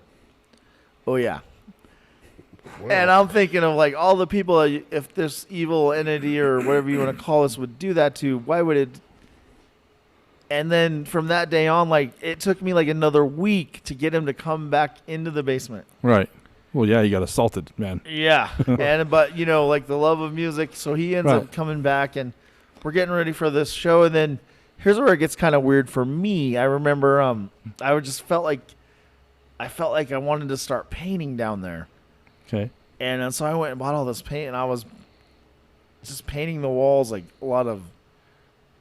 Oh, yeah. Wow. And I'm thinking of like all the people, if this evil entity or whatever you want to call this would do that to, why would it? And then from that day on, like it took me like another week to get him to come back into the basement. Right. Well, yeah, you got assaulted, man. Yeah. But like the love of music. So he ends up coming back, and we're getting ready for this show. And then here's where it gets kind of weird for me. I remember I just felt like I wanted to start painting down there. Okay. And so I went and bought all this paint, and I was just painting the walls like a lot of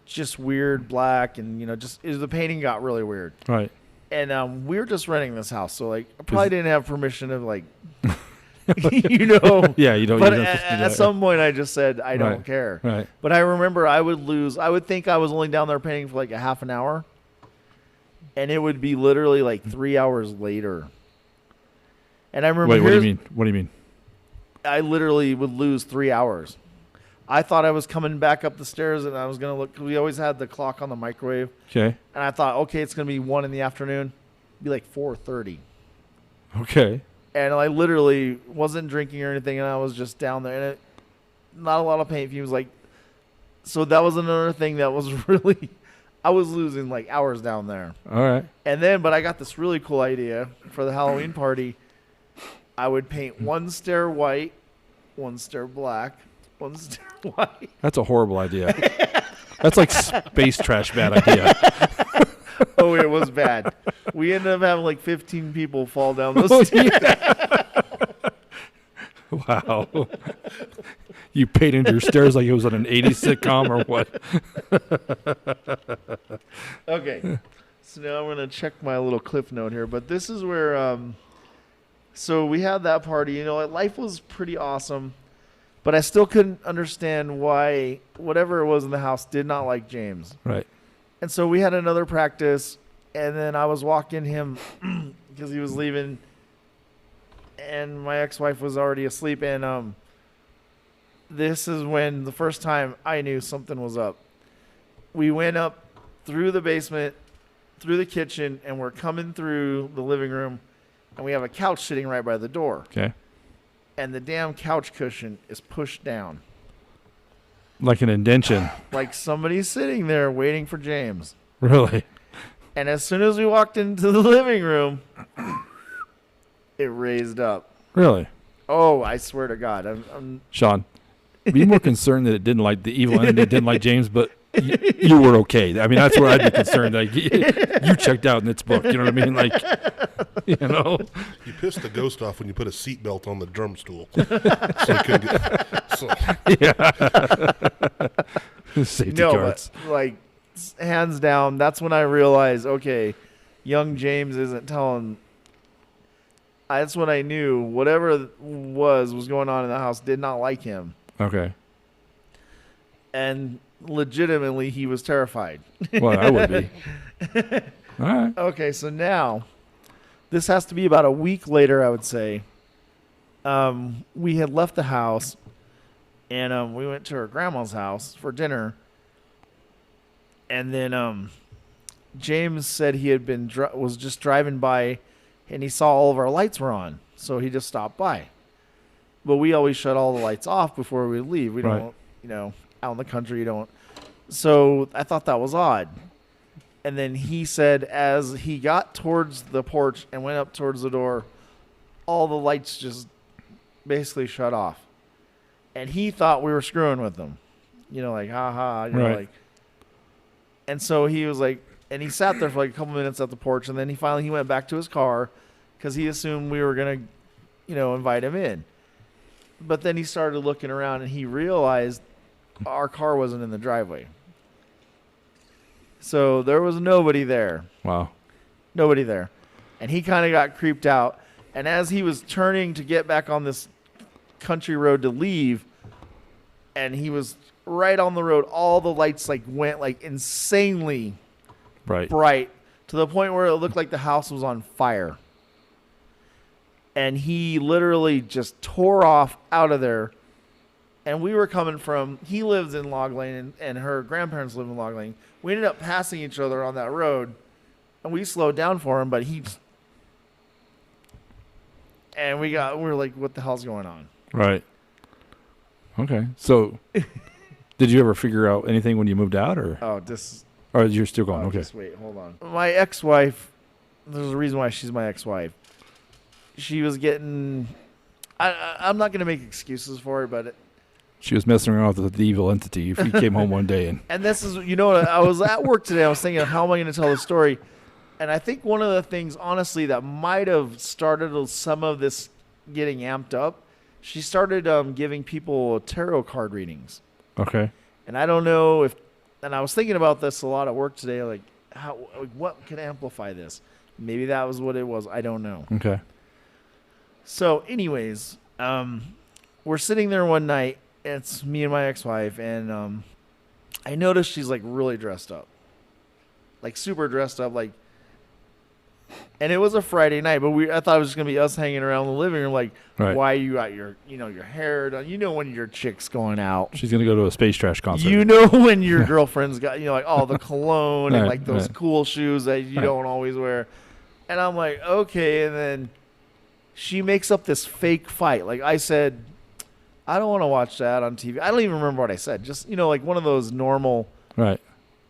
just weird black, and the painting got really weird. Right. And we were just renting this house, so like I probably didn't have permission to like Yeah, you don't. But you don't at some point I just said I don't care. Right. But I remember I would think I was only down there painting for like a half an hour, and it would be literally like 3 hours later. And I remember. Wait, what do you mean? What do you mean? I literally would lose 3 hours. I thought I was coming back up the stairs, and I was going to look. Cause we always had the clock on the microwave. Okay. And I thought, okay, it's going to be 1 in the afternoon. It'd be like 4:30. Okay. And I literally wasn't drinking or anything, and I was just down there. And not a lot of paint fumes. Like, so that was another thing that was really, I was losing like hours down there. All right. And then, but I got this really cool idea for the Halloween party. I would paint one stair white, one stair black, one stair white. That's a horrible idea. That's like space trash bad idea. Oh, it was bad. We ended up having like 15 people fall down those stairs. Wow. You painted your stairs like it was on an 80s sitcom or what? Okay. So now I'm going to check my little cliff note here. But this is where, so we had that party. Life was pretty awesome. But I still couldn't understand why whatever it was in the house did not like James. Right. And so we had another practice, and then I was walking him because he was leaving, and my ex-wife was already asleep. And this is when the first time I knew something was up. We went up through the basement, through the kitchen, and we're coming through the living room, and we have a couch sitting right by the door. Okay. And the damn couch cushion is pushed down. Like an indention. Like somebody's sitting there waiting for James. Really? And as soon as we walked into the living room, it raised up. Really? Oh, I swear to God. I'm Sean, be more concerned that it didn't like the evil entity didn't like James, but you were okay. I mean, that's where I'd be concerned. Like, you checked out in its book. You know what I mean? Like, you know. You pissed the ghost off when you put a seatbelt on the drum stool. So Safety no, cards. but, like, hands down, that's when I realized, okay, young James isn't telling. That's when I knew whatever was going on in the house did not like him. Okay. And legitimately, he was terrified. Well, I would be. All right. Okay, so now, this has to be about a week later, I would say. We had left the house, and we went to her grandma's house for dinner. And then James said he had been was just driving by, and he saw all of our lights were on, so he just stopped by. But we always shut all the lights off before we leave. We Right. don't, you know, out in the country, you don't. So I thought that was odd. And then he said as he got towards the porch and went up towards the door, all the lights just basically shut off. And he thought we were screwing with them. You know, like, ha, you know, Right. like. And so he was like, and he sat there for like a couple minutes at the porch, and then he went back to his car because he assumed we were going to, you know, invite him in. But then he started looking around, and he realized our car wasn't in the driveway. So there was nobody there. Wow. Nobody there. And he kind of got creeped out. And as he was turning to get back on this country road to leave, and he was right on the road, all the lights like went like insanely Right. bright to the point where it looked like the house was on fire. And he literally just tore off out of there. And we were coming from, he lives in Log Lane, and her grandparents live in Log Lane. We ended up passing each other on that road, and we slowed down for him, but and we were like, what the hell's going on? Right. Okay. So, did you ever figure out anything when you moved out, or you're still going? Okay. Just wait, hold on. My ex-wife, there's a reason why she's my ex-wife. She was getting, I'm not going to make excuses for her, but She was messing around with the evil entity. If he came home one day and this is, you know, I was at work today. I was thinking, how am I going to tell the story? And I think one of the things, honestly, that might have started some of this getting amped up, she started giving people tarot card readings. okay, And I don't know if, and I was thinking about this a lot at work today, like what could amplify this? Maybe that was what it was. I don't know. okay, So anyways, we're sitting there one night. It's me and my ex-wife, and I noticed she's like really dressed up, like super dressed up, like. And it was a Friday night, but I thought it was just gonna be us hanging around the living room, like, Right. why you got your hair done? You know when your chick's going out. she's gonna go to a Space Trash concert. You know when your girlfriend's got like all the cologne and Right, like those right. cool shoes that you Right. don't always wear. And I'm like, okay. And then she makes up this fake fight. Like I said, I don't want to watch that on TV. I don't even remember what I said. Just, like one of those normal. Right.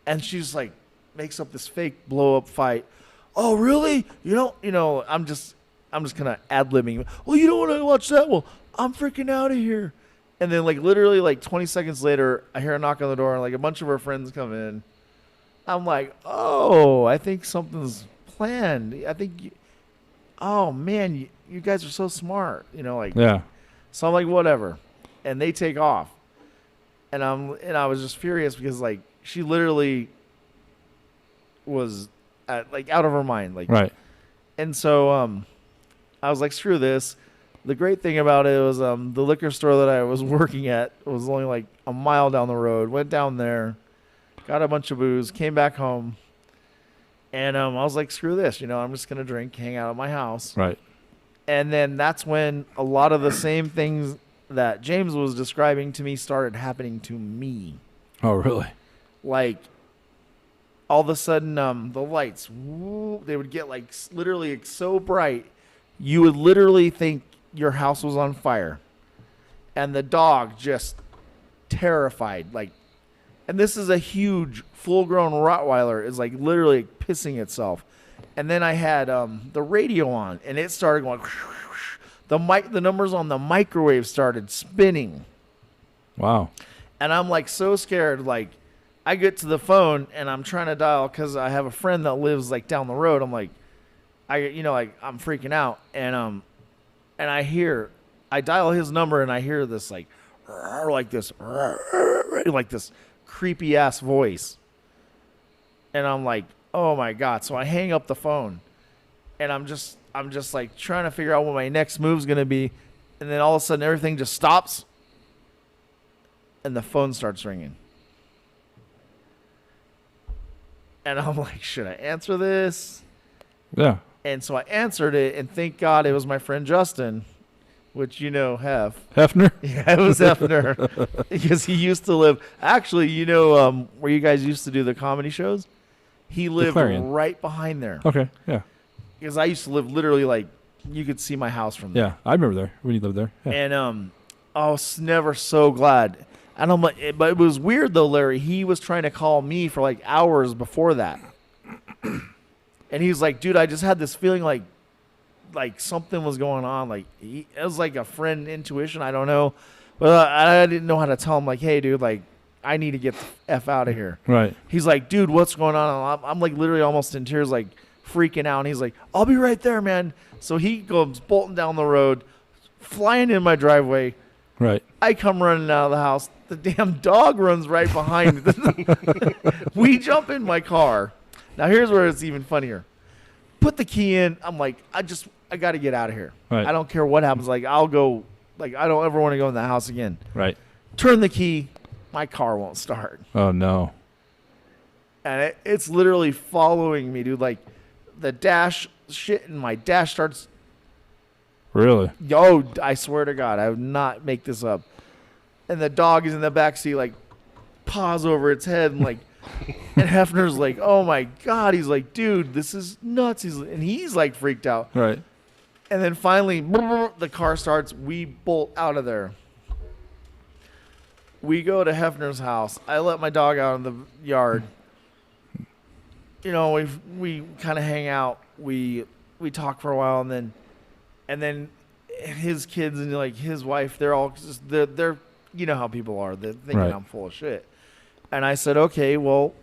And she's like, makes up this fake blow up fight. Oh, really? I'm just kind of ad-libbing. Well, you don't want to watch that? Well, I'm freaking out of here. And then like literally like 20 seconds later, I hear a knock on the door and like a bunch of her friends come in. I'm like, oh, I think something's planned. I think, oh man, you guys are so smart. Yeah. So I'm like, whatever. And they take off. And I was just furious because like she literally was out of her mind. Like, Right. and so I was like, screw this. The great thing about it was the liquor store that I was working at was only like a mile down the road. Went down there, got a bunch of booze, came back home. And I was like, screw this. I'm just going to drink, hang out at my house. Right. And then that's when a lot of the same things that James was describing to me started happening to me. Oh, really? Like, all of a sudden, the lights, they would get like literally so bright, you would literally think your house was on fire. And the dog just terrified, like And this is a huge, full-grown Rottweiler is like literally pissing itself. And then I had the radio on, and it started going. The numbers on the microwave started spinning. Wow. And I'm like so scared. Like, I get to the phone and I'm trying to dial because I have a friend that lives like down the road. I'm like, I'm freaking out. And I dial his number and I hear this like this creepy ass voice. And I'm like, oh my God. So I hang up the phone and I'm just like trying to figure out what my next move's going to be. And then all of a sudden everything just stops and the phone starts ringing. And I'm like, should I answer this? Yeah. And so I answered it, and thank God it was my friend Justin, which Hefner? Yeah, it was Hefner. Because he used to live, actually, where you guys used to do the comedy shows? He lived right behind there. Okay, yeah. Because I used to live literally like, you could see my house from there. Yeah, I remember there when you lived there. Yeah. And I was never so glad. And I'm like, but it was weird though, Larry. He was trying to call me for like hours before that. And he was like, dude, I just had this feeling like something was going on. Like it was like a friend intuition. I don't know. But I didn't know how to tell him like, hey, dude, like I need to get the F out of here. Right. He's like, dude, what's going on? I'm like literally almost in tears, like freaking out. And he's like, I'll be right there, man. So he goes bolting down the road, flying in my driveway. Right. I come running out of the house. The damn dog runs right behind me. We jump in my car. Now here's where it's even funnier. Put the key in. I'm like, I got to get out of here. Right. I don't care what happens. Like I'll go. Like I don't ever want to go in the house again. Right. Turn the key. My car won't start. Oh no. And it's literally following me, dude. Like the dash shit in my dash starts. Really? Yo, I swear to God, I would not make this up. And the dog is in the backseat, like, paws over its head, and like, and Hefner's like, oh my God. He's like, dude, this is nuts. He's like freaked out. Right. And then finally, the car starts. We bolt out of there. We go to Hefner's house. I let my dog out in the yard. We kind of hang out. We talk for a while, and then his kids and like his wife, they're all just they're you know how people are. They're thinking right. I'm full of shit. And I said, okay, well,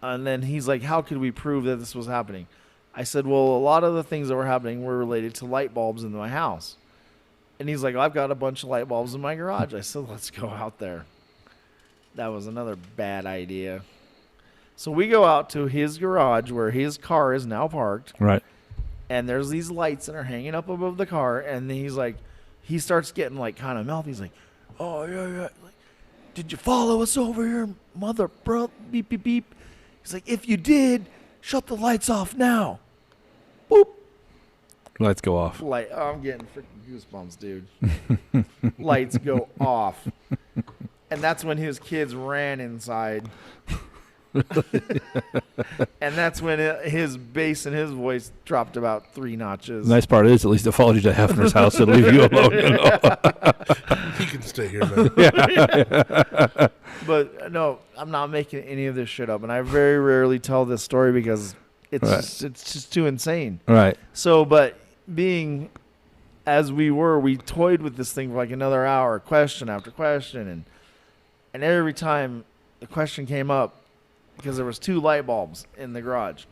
and then he's like, how could we prove that this was happening? I said, well, a lot of the things that were happening were related to light bulbs in my house. And he's like, I've got a bunch of light bulbs in my garage. I said, let's go out there. That was another bad idea. So we go out to his garage where his car is now parked. Right. And there's these lights that are hanging up above the car. And then he's like, he starts getting like kind of mouthy. He's like, oh, yeah. Like, did you follow us over here, mother, bro? Beep, beep, beep. He's like, if you did, shut the lights off now. Boop. Lights go off. I'm getting freaking goosebumps, dude. Lights go off. And that's when his kids ran inside. And that's when his bass and his voice dropped about 3 notches. The nice part is, at least it followed you to Hefner's house and leave you alone. He can stay here, man. Yeah. But no, I'm not making any of this shit up, and I very rarely tell this story because it's just too insane. Right. So, but being as we toyed with this thing for like another hour, question after question, and every time the question came up, because there was 2 light bulbs in the garage.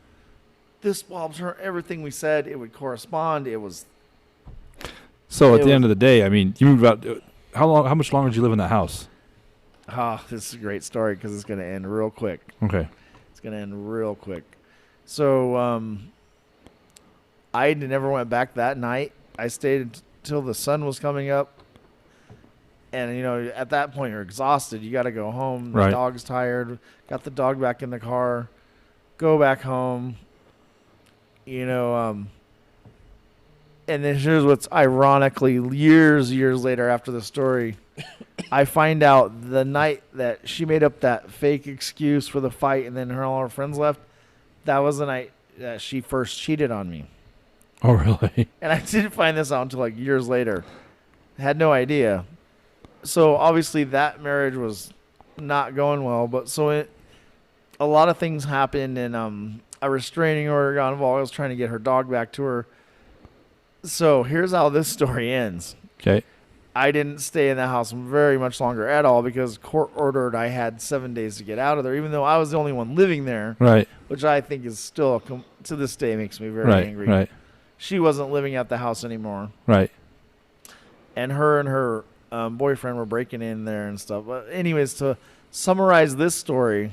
This bulbs, everything we said, it would correspond. It was. So at the end of the day, I mean, you moved out. How much longer did you live in that house? This is a great story because it's going to end real quick. Okay. It's going to end real quick. So I never went back that night. I stayed until the sun was coming up. And, at that point, you're exhausted. You got to go home. The dog's tired. Got the dog back in the car. Go back home. And then here's what's ironically, years later after the story, I find out the night that she made up that fake excuse for the fight and then all her friends left, that was the night that she first cheated on me. Oh, really? And I didn't find this out until like years later. I had no idea. So obviously that marriage was not going well. But so a lot of things happened, and a restraining order got involved. I was trying to get her dog back to her. So here's how this story ends. Okay. I didn't stay in the house very much longer at all because court ordered I had 7 days to get out of there, even though I was the only one living there. Right. Which I think is still, to this day, makes me very angry. Right. She wasn't living at the house anymore. Right. And her boyfriend were breaking in there and stuff. But anyways, to summarize this story,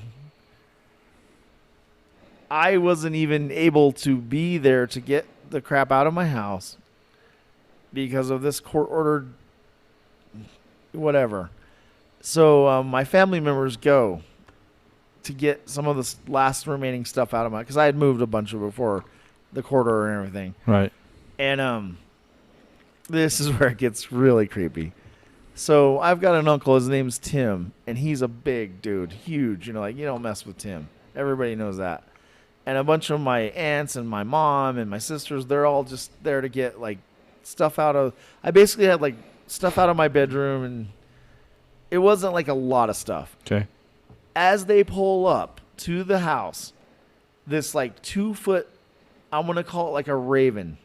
I wasn't even able to be there to get the crap out of my house because of this court-ordered whatever. So my family members go to get some of the last remaining stuff out of my, because I had moved a bunch of before the court order and everything. Right. And this is where it gets really creepy. So I've got an uncle. His name's Tim, and he's a big dude, huge. You know, like, you don't mess with Tim. Everybody knows that. And a bunch of my aunts and my mom and my sisters, they're all just there to get like stuff out of. I basically had like stuff out of my bedroom, and it wasn't like a lot of stuff. Okay. As they pull up to the house, this like 2 foot, I'm going to call it like a raven,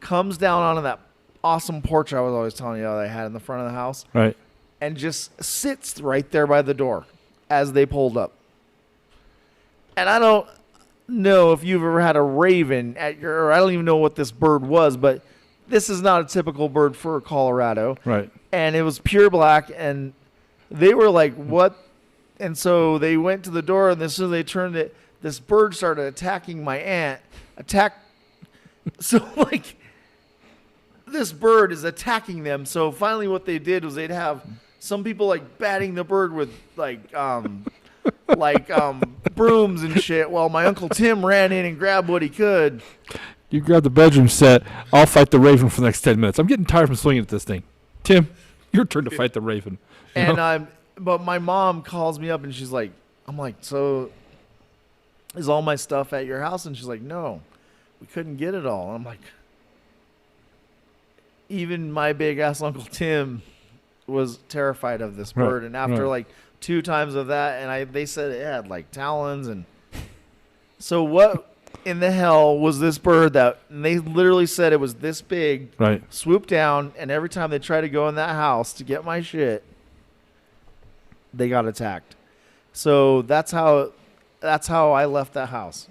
comes down onto that awesome porch I was always telling you that I had in the front of the house. Right. And just sits right there by the door as they pulled up. And I don't know if you've ever had a raven at your, or I don't even know what this bird was, but this is not a typical bird for Colorado. Right. And it was pure black, and they were like, what? And so they went to the door, and as soon as they turned it, this bird started attacking my aunt. So, like, this bird is attacking them. So finally what they did was they'd have some people, like, batting the bird with, like brooms and shit, while my Uncle Tim ran in and grabbed what he could. You grab the bedroom set. I'll fight the raven for the next 10 minutes. I'm getting tired from swinging at this thing. Tim, your turn to fight the raven. But my mom calls me up and she's like, I'm like, so is all my stuff at your house? And she's like, no, we couldn't get it all. And I'm like, even my big ass Uncle Tim was terrified of this bird. And after like 2 times of that, and they said it had like talons, and so what in the hell was this bird that, and they literally said it was this big, right, swooped down, and every time they tried to go in that house to get my shit, they got attacked. So that's how I left that house.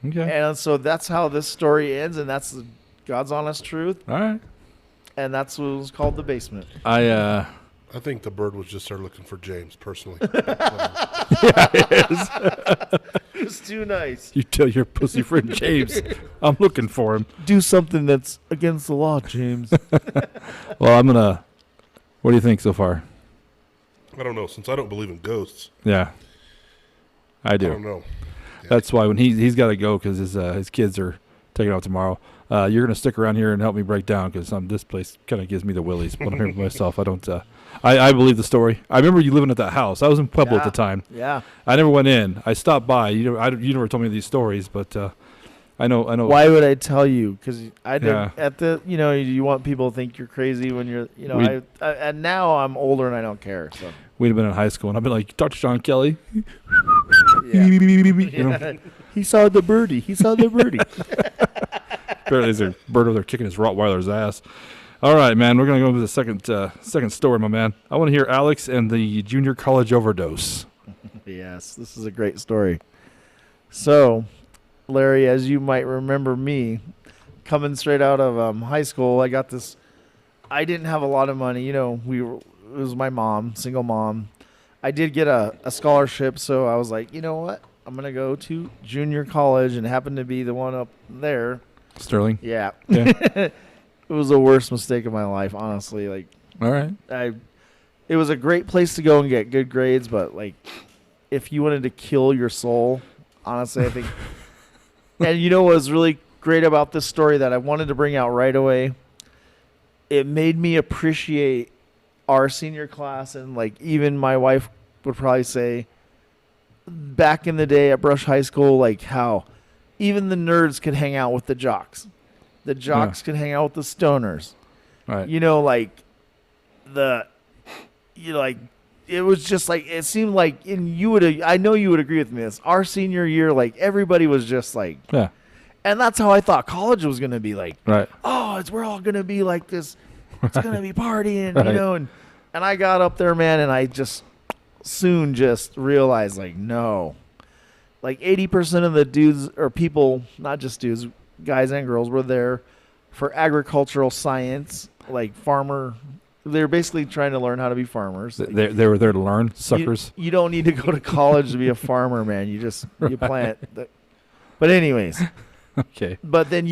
Okay. And so that's how this story ends, and that's God's honest truth. All right. And that's what it was called, the basement. I think the bird was just there looking for James, personally. Yeah, it is. It's too nice. You tell your pussy friend James, I'm looking for him. Do something that's against the law, James. Well, what do you think so far? I don't know, since I don't believe in ghosts. Yeah, I do. I don't know. Yeah. That's why when he's got to go because his kids are taking out tomorrow. You're going to stick around here and help me break down because this place kind of gives me the willies when I'm here by myself. I don't. I believe the story. I remember you living at that house. I was in Pueblo at the time. Yeah. I never went in. I stopped by. You never told me these stories, but I know. Why would I tell you? Because I did Yeah. at the. You want people to think you're crazy when you're. And now I'm older and I don't care. So we'd have been in high school, and I've been like, Dr. John Kelly. Yeah. You know? He saw the birdie. Apparently there's a bird over there kicking his Rottweiler's ass. All right, man. We're going to go to the second story, my man. I want to hear Alex and the junior college overdose. Yes, this is a great story. So, Larry, as you might remember me, coming straight out of high school, I got this. I didn't have a lot of money. It was my mom, single mom. I did get a scholarship, so I was like, you know what? I'm going to go to junior college, and happened to be the one up there. Sterling? Yeah. Yeah. It was the worst mistake of my life, honestly. Like, all right. It was a great place to go and get good grades, but like, if you wanted to kill your soul, honestly, I think. And you know what was really great about this story that I wanted to bring out right away? It made me appreciate our senior class, and like even my wife would probably say, back in the day at Brush High School, like how even the nerds could hang out with the jocks. The jocks could hang out with the stoners. Right. it was just like, it seemed like, and I know you would agree with me this, our senior year, like everybody was just like, Yeah. and that's how I thought college was going to be like, Right. oh, we're all going to be like this. It's going to be partying, Right. you know, and I got up there, man, and I just soon just realized like, no, like 80% of the dudes or people, not just dudes, guys and girls were there for agricultural science, like farmer. They're basically trying to learn how to be farmers. Like, They were there to learn, suckers. you don't need to go to college to be a farmer, man. You just you plant. But anyways, Okay. but then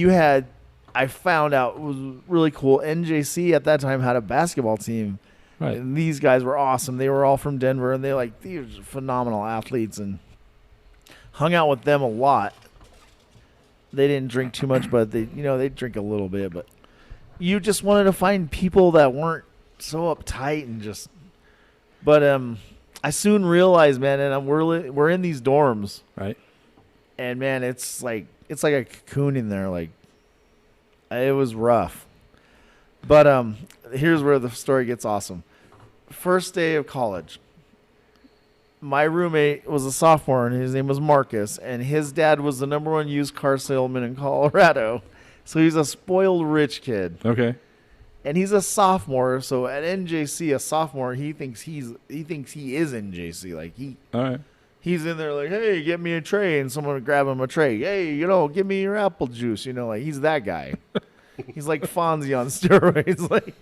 I found out it was really cool. NJC at that time had a basketball team. Right. And these guys were awesome. They were all from Denver, and these were phenomenal athletes, and hung out with them a lot. They didn't drink too much, but they drink a little bit. But you just wanted to find people that weren't so uptight and just. But I soon realized, man, and we're in these dorms, Right. and man, it's like a cocoon in there. Like it was rough. But here's where the story gets awesome. First day of college. My roommate was a sophomore, and his name was Marcus, and his dad was the #1 used car salesman in Colorado. So he's a spoiled rich kid. Okay. And he's a sophomore, so at NJC, a sophomore, he thinks he is NJC. Like All right. he's in there like, hey, get me a tray, and someone would grab him a tray. Hey, give me your apple juice. Like he's that guy. He's like Fonzie on steroids. Like,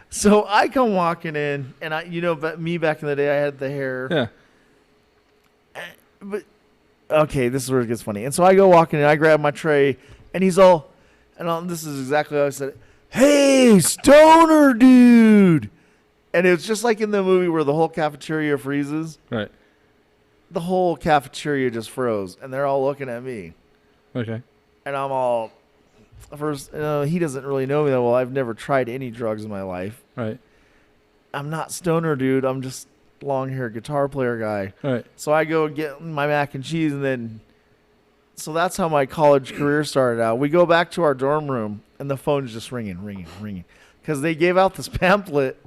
so I come walking in, and but me back in the day, I had the hair. Yeah. But okay, this is where it gets funny. And so I go walking in, I grab my tray, and he's all, this is exactly how I said it. Hey, stoner dude! And it's just like in the movie where the whole cafeteria freezes. Right. The whole cafeteria just froze, and they're all looking at me. Okay. And I'm all, first, he doesn't really know me that well. I've never tried any drugs in my life. Right. I'm not stoner dude. I'm just long-haired guitar player guy. Right. So I go get my mac and cheese, and then, so that's how my college career started out. We go back to our dorm room, and the phone's just ringing. Because they gave out this pamphlet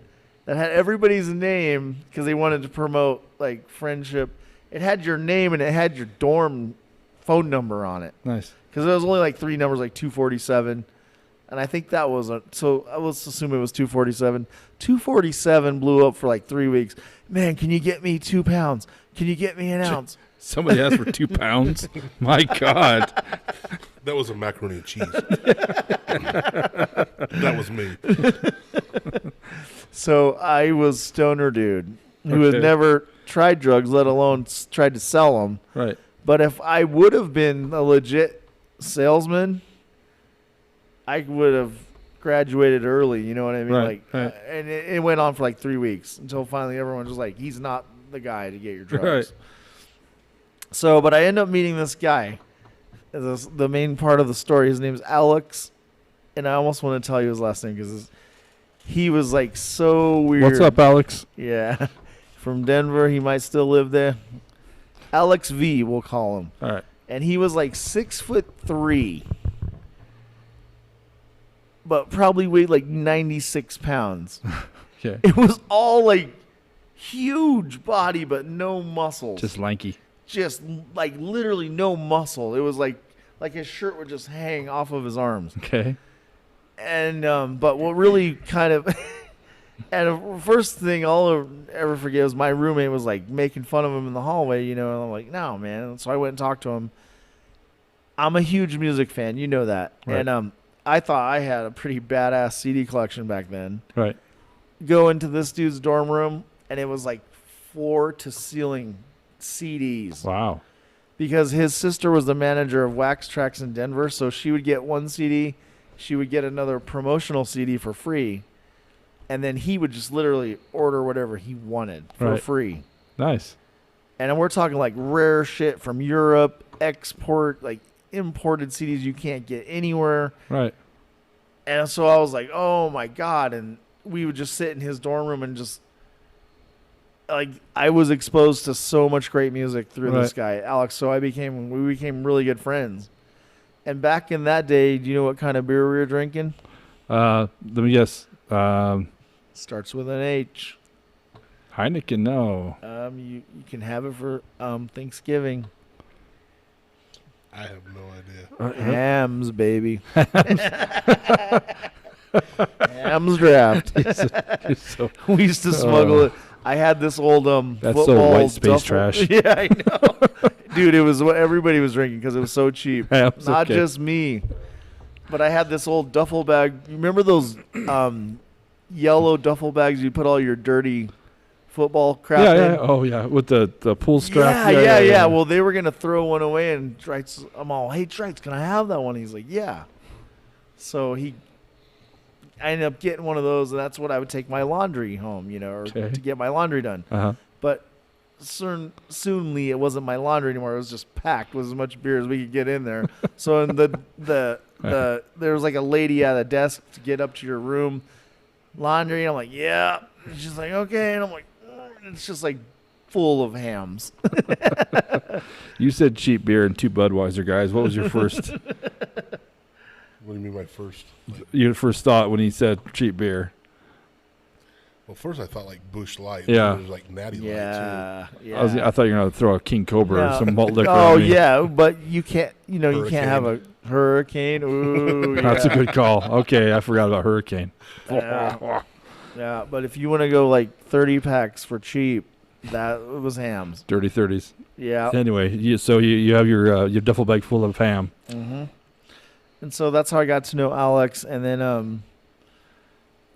that had everybody's name because they wanted to promote, like, friendship. It had your name, and it had your dorm phone number on it. Nice. Because there was only, like, 3 numbers, like 247. And I think that was so let's assume it was 247. 247 blew up for like 3 weeks. Man, can you get me 2 pounds? Can you get me an ounce? Somebody asked for 2 pounds. My God. That was a macaroni and cheese. That was me. So I was stoner dude who had never tried drugs, let alone tried to sell them. Right. But if I would have been a legit salesman, I would have graduated early. You know what I mean? Right, right. And it went on for like 3 weeks until finally everyone was like, he's not the guy to get your drugs. Right. So, but I end up meeting this guy. The main part of the story, his name's Alex. And I almost want to tell you his last name because he was like so weird. What's up, Alex? Yeah. From Denver. He might still live there. Alex V, we'll call him. All right. And he was like 6'3", but probably weighed like 96 pounds. Okay. It was all like huge body, but no muscles. Just lanky. Just like literally no muscle. It was like his shirt would just hang off of his arms. Okay. And but what really kind of and the first thing I'll ever forget was my roommate was like making fun of him in the hallway, and I'm like, no, man. And so I went and talked to him. I'm a huge music fan, you know that. Right. And I thought I had a pretty badass CD collection back then. Right. Go into this dude's dorm room, and it was like floor to ceiling CDs. Wow. Because his sister was the manager of Wax Trax in Denver, so she would get one CD, she would get another promotional CD for free, and then he would just literally order whatever he wanted for free. Nice. And we're talking like rare shit from Europe, like imported CDs you can't get anywhere. Right. And so I was like, oh my God. And we would just sit in his dorm room and just, like, I was exposed to so much great music through this guy, Alex. So we became really good friends. And back in that day, do you know what kind of beer we were drinking? Let me guess. Starts with an H. Heineken, no. You can have it for Thanksgiving. I have no idea. Hams, baby. Hams draft. We used to smuggle it. I had this old That's football so white space duffel. trash. Yeah, I know. Dude, it was what everybody was drinking because it was so cheap. Hams, Not okay. just me. But I had this old duffel bag. You remember those yellow duffel bags you put all your dirty football crap in? Yeah. Oh, yeah. With the pool strap. Yeah. Well, they were going to throw one away, and Trites, I'm all, hey, Trites, can I have that one? He's like, yeah. So I ended up getting one of those, and that's what I would take my laundry home, or to get my laundry done. Uh-huh. But soonly, it wasn't my laundry anymore. It was just packed with as much beer as we could get in there. So in there was like a lady at a desk to get up to your room, laundry. I'm like, yeah. And she's like, okay. And I'm like, it's just like full of hams. You said cheap beer and 2 Budweiser, guys. What was your first? What do you mean by first? Your first thought when he said cheap beer? Well, first I thought like Busch Light. Yeah. It was like Natty Light too. Yeah. I thought you were going to throw a King Cobra or some malt liquor. Oh, on me. yeah. But you can't, you can't have a Hurricane. Ooh, yeah. That's a good call. Okay, I forgot about Hurricane. Yeah, but if you want to go like 30 packs for cheap, that was hams. Dirty 30s. Yeah. Anyway, you have your duffel bag full of ham. Mm-hmm. And so that's how I got to know Alex. And then,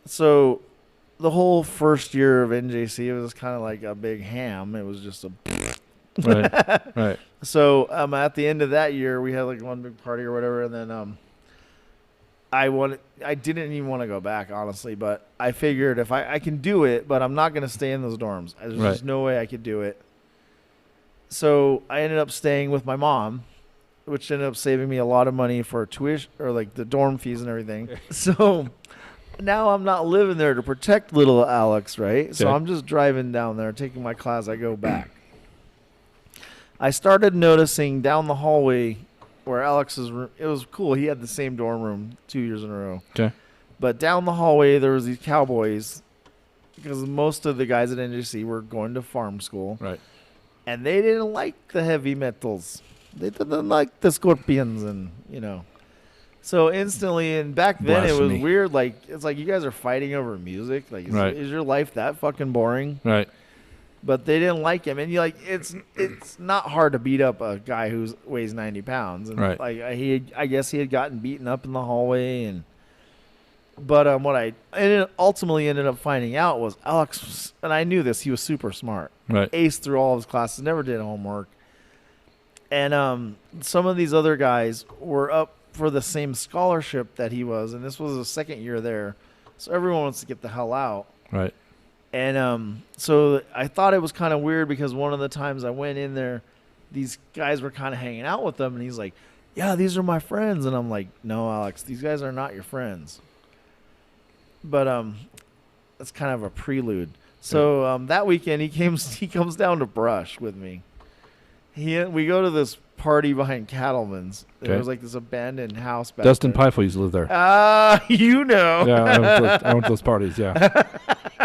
so the whole first year of NJC, it was kind of like a big ham. It was just a. Right. So at the end of that year, we had like one big party or whatever, and then I didn't even want to go back, honestly, but I figured if I can do it, but I'm not going to stay in those dorms. There's just no way I could do it. So I ended up staying with my mom, which ended up saving me a lot of money for tuition or like the dorm fees and everything. So now I'm not living there to protect little Alex, right? Okay. So I'm just driving down there, taking my class. I go back. I started noticing down the hallway where Alex's room, it was cool. He had the same dorm room 2 years in a row. Okay. But down the hallway, there was these cowboys because most of the guys at NJC were going to farm school. Right. And they didn't like the heavy metals. They didn't like the scorpions and, So instantly, and back then it was weird. Like, it's like you guys are fighting over music. Like, is your life that fucking boring? Right. But they didn't like him, and you're like, it's not hard to beat up a guy who weighs 90 pounds, and right. like I guess he had gotten beaten up in the hallway, but what I ultimately ended up finding out was Alex, and I knew this, he was super smart, right, aced through all of his classes, never did homework, and some of these other guys were up for the same scholarship that he was, and this was the second year there, so everyone wants to get the hell out, right. And so I thought it was kind of weird because one of the times I went in there, these guys were kind of hanging out with them. And he's like, yeah, these are my friends. And I'm like, no, Alex, these guys are not your friends. But that's kind of a prelude. So that weekend he comes down to Brush with me. We go to this party behind Cattleman's. Okay. There was like this abandoned house back Dustin there. Pifel used to live there. Yeah, I went to those parties, yeah.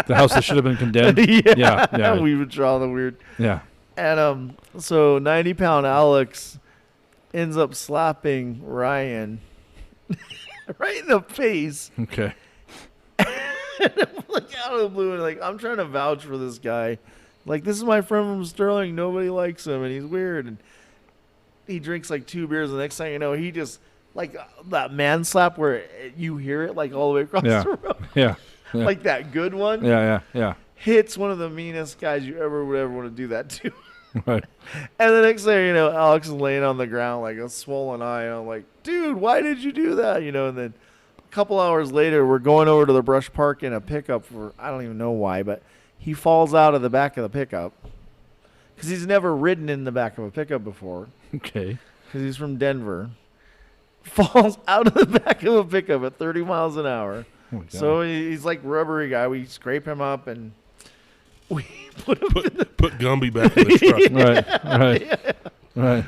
The house that should have been condemned. Yeah. We would draw the weird. Yeah. And so 90-pound Alex ends up slapping Ryan right in the face. Okay. Like out of the blue, and like I'm trying to vouch for this guy. Like, this is my friend from Sterling. Nobody likes him, and he's weird. And he drinks like 2 beers. The next thing you know, he just like that man slap where you hear it like all the way across the road. Yeah. Like that good one. Yeah. Hits one of the meanest guys you would ever want to do that to. Right. And the next thing you know, Alex is laying on the ground like a swollen eye. And I'm like, dude, why did you do that? And then a couple hours later, we're going over to the brush park in a pickup for, I don't even know why, but he falls out of the back of the pickup because he's never ridden in the back of a pickup before. Okay. Because he's from Denver. Falls out of the back of a pickup at 30 miles an hour. Oh, so he's like rubbery guy. We scrape him up and we put Gumby back in the truck. Right.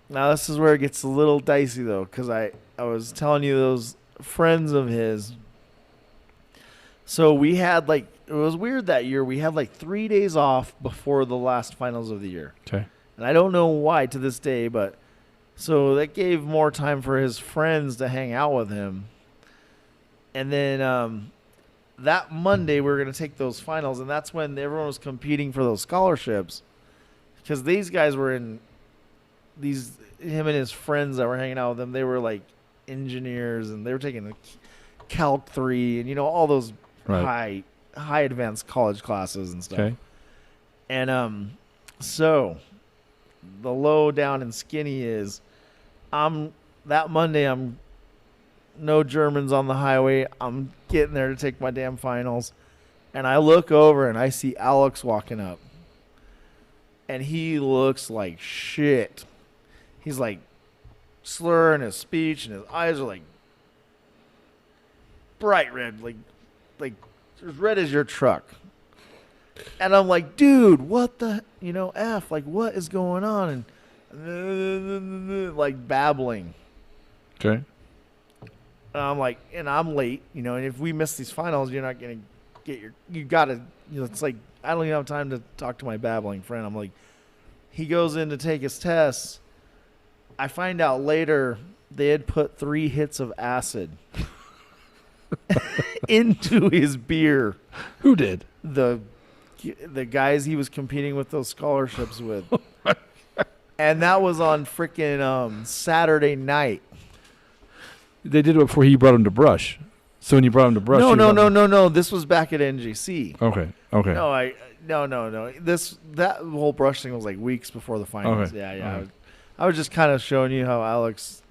Now this is where it gets a little dicey though, because I was telling you those friends of his. So we had like it was weird that year. We had like 3 days off before the last finals of the year. Okay. And I don't know why to this day, but so that gave more time for his friends to hang out with him. And then that Monday, we were going to take those finals, and that's when everyone was competing for those scholarships. Because these guys were him and his friends that were hanging out with him, they were like engineers, and they were taking the Calc 3 and, all those high advanced college classes and stuff. Okay. And so the low down and skinny is that Monday I'm no Germans on the highway. I'm getting there to take my damn finals. And I look over and I see Alex walking up. And he looks like shit. He's like slurring his speech and his eyes are like bright red, like as red as your truck. And I'm like, dude, what the, F, like what is going on? And like babbling. Okay. And I'm like, and I'm late, and if we miss these finals, you're not going to get you got to, it's like, I don't even have time to talk to my babbling friend. I'm like, he goes in to take his tests. I find out later they had put 3 hits of acid into his beer. Who did? The guys he was competing with those scholarships with. And that was on freaking Saturday night. They did it before he brought him to Brush. So when you brought him to Brush, no. This was back at NGC. Okay. No. That whole Brush thing was like weeks before the finals. Okay. Yeah. Right. I was just kind of showing you how Alex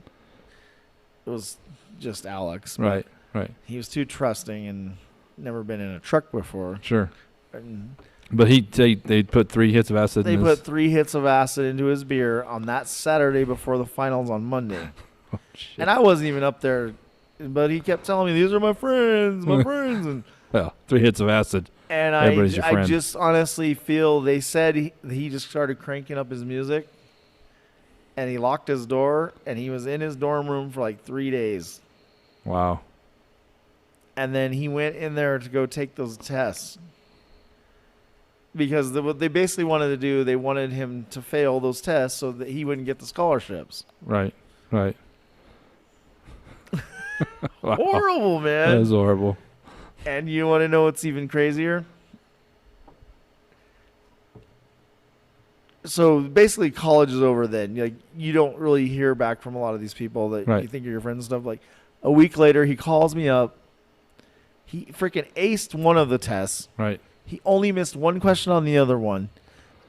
was just Alex. Right. He was too trusting and never been in a truck before. Sure. And but they put 3 hits of acid. They put 3 hits of acid into his beer on that Saturday before the finals on Monday. Oh, shit. And I wasn't even up there, but he kept telling me, these are my friends. And well, 3 hits of acid. And I just honestly feel they said he just started cranking up his music, and he locked his door, and he was in his dorm room for like 3 days. Wow. And then he went in there to go take those tests. Because what they basically wanted to do, they wanted him to fail those tests so that he wouldn't get the scholarships. Right. Wow. Horrible, man. That is horrible. And you want to know what's even crazier? So basically, college is over then. Like, you don't really hear back from a lot of these people that you think are your friends and stuff. Like, a week later, he calls me up. He freaking aced one of the tests. Right. He only missed one question on the other one.